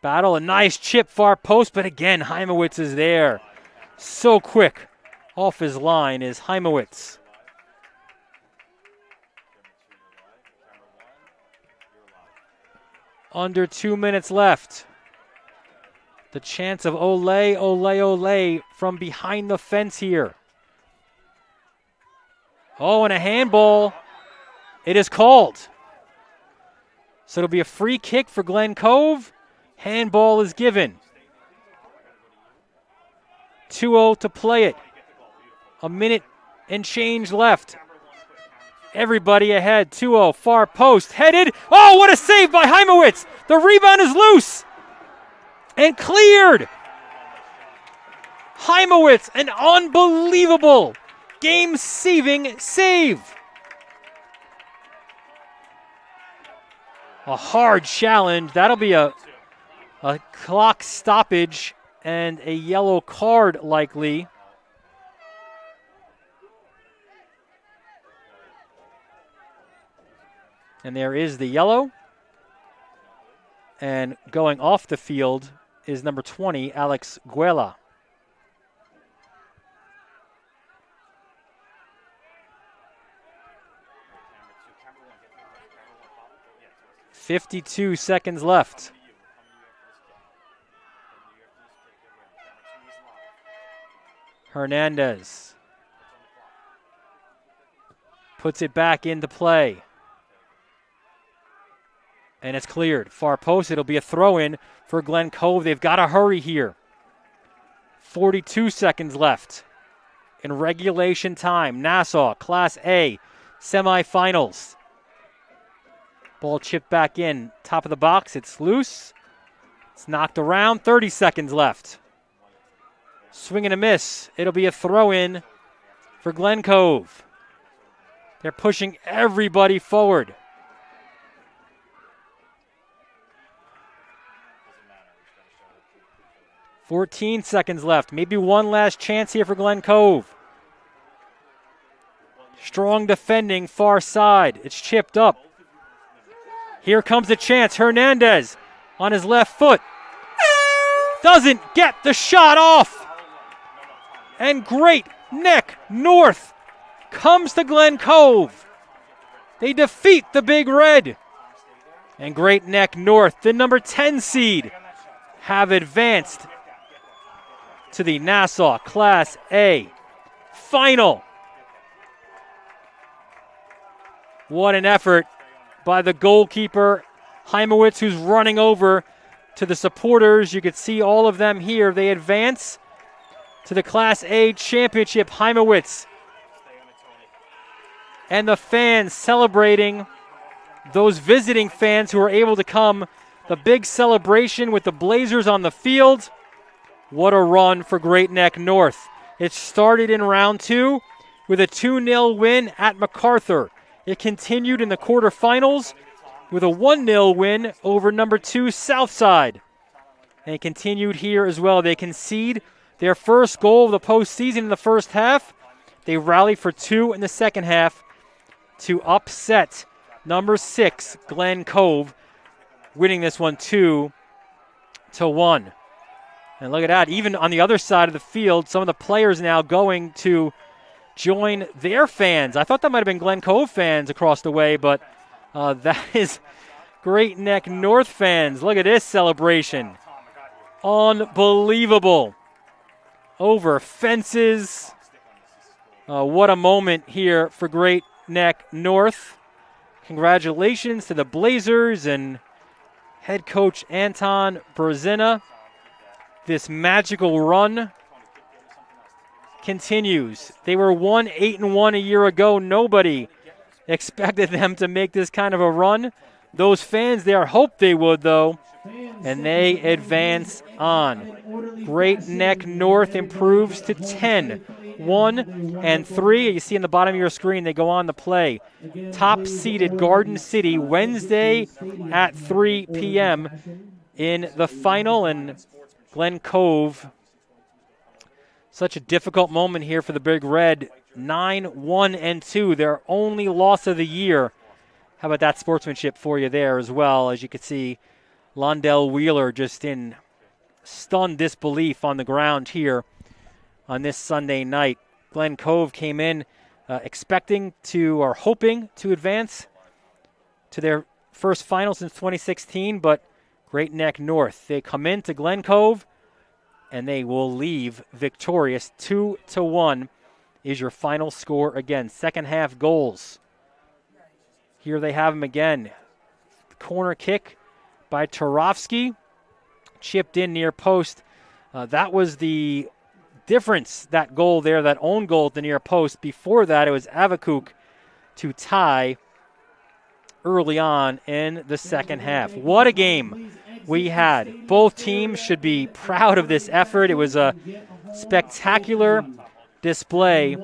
Battle, a nice chip far post, but again, Heimowitz is there. So quick. Off his line is Heimowitz. Under 2 minutes left. The chance of Ole from behind the fence here. Oh, and a handball. It is called. So it'll be a free kick for Glen Cove. Handball is given. 2-0 to play it. A minute and change left. Everybody ahead. 2-0, far post, headed. Oh, what a save by Heimowitz. The rebound is loose and cleared. Heimowitz, an unbelievable game-saving save. A hard challenge. That'll be a clock stoppage and a yellow card likely. And there is the yellow. And going off the field is number 20, Alex Guela. .52 seconds left. Hernandez puts it back into play. And it's cleared. Far post, it'll be a throw-in for Glen Cove. They've got to hurry here. 42 seconds left in regulation time. Nassau, Class A, semifinals. Ball chipped back in. Top of the box, it's loose. It's knocked around. 30 seconds left. Swing and a miss. It'll be a throw-in for Glen Cove. They're pushing everybody forward. "14 seconds left. Maybe one last chance here for Glen Cove. Strong defending far side. It's chipped up. Here comes the chance. Hernandez on his left foot. Doesn't get the shot off. And Great Neck North comes to Glen Cove. They defeat the Big Red. And Great Neck North, the number 10 seed, have advanced to the Nassau Class A final. What an effort by the goalkeeper, Heimowitz, who's running over to the supporters. You could see all of them here. They advance to the Class A championship. Heimowitz and the fans celebrating, those visiting fans who are able to come. The big celebration with the Blazers on the field. What a run for Great Neck North. It started in round 2 with a 2-0 win at MacArthur. It continued in the quarterfinals with a 1-0 win over number 2 Southside. And it continued here as well. They concede their first goal of the postseason in the first half. They rally for 2 in the second half to upset number 6 Glen Cove, winning this one 2-1. And look at that. Even on the other side of the field, some of the players now going to join their fans. I thought that might have been Glen Cove fans across the way, but that is Great Neck North fans. Look at this celebration. Unbelievable. Over fences. What a moment here for Great Neck North. Congratulations to the Blazers and head coach Anton Berzina. This magical run continues. They were 1-8-1 a year ago. Nobody expected them to make this kind of a run. Those fans there hoped they would, though, and they advance on. Great Neck North improves to 10-1-3. You see in the bottom of your screen, they go on to play top-seeded Garden City Wednesday at 3 p.m. in the final, and Glen Cove, such a difficult moment here for the Big Red. 9-1-2, their only loss of the year. How about that sportsmanship for you there as well? As you can see, Londell Wheeler just in stunned disbelief on the ground here on this Sunday night. Glen Cove came in expecting to, or hoping to advance to their first final since 2016, but Great Neck North, they come into Glen Cove and they will leave victorious. 2-1 is your final score again. Second half goals. Here they have them again. Corner kick by Turovsky, chipped in near post. That was the difference, that goal there, that own goal at the near post. Before that, it was Avakuk to tie early on in the second half. What a game we had. Both teams should be proud of this effort. It was a spectacular display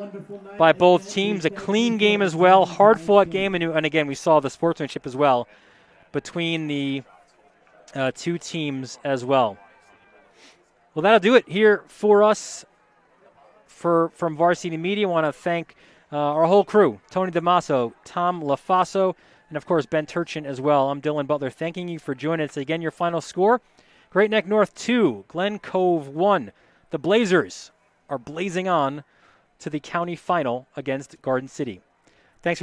by both teams. A clean game as well, hard-fought game, and again, we saw the sportsmanship as well between the two teams as well. Well, that'll do it here for us from Varsity Media. I want to thank our whole crew, Tony DeMasso, Tom LaFaso, and, of course, Ben Turchin as well. I'm Dylan Butler, thanking you for joining us. Again, your final score, Great Neck North 2, Glen Cove 1. The Blazers are blazing on to the county final against Garden City. Thanks for joining.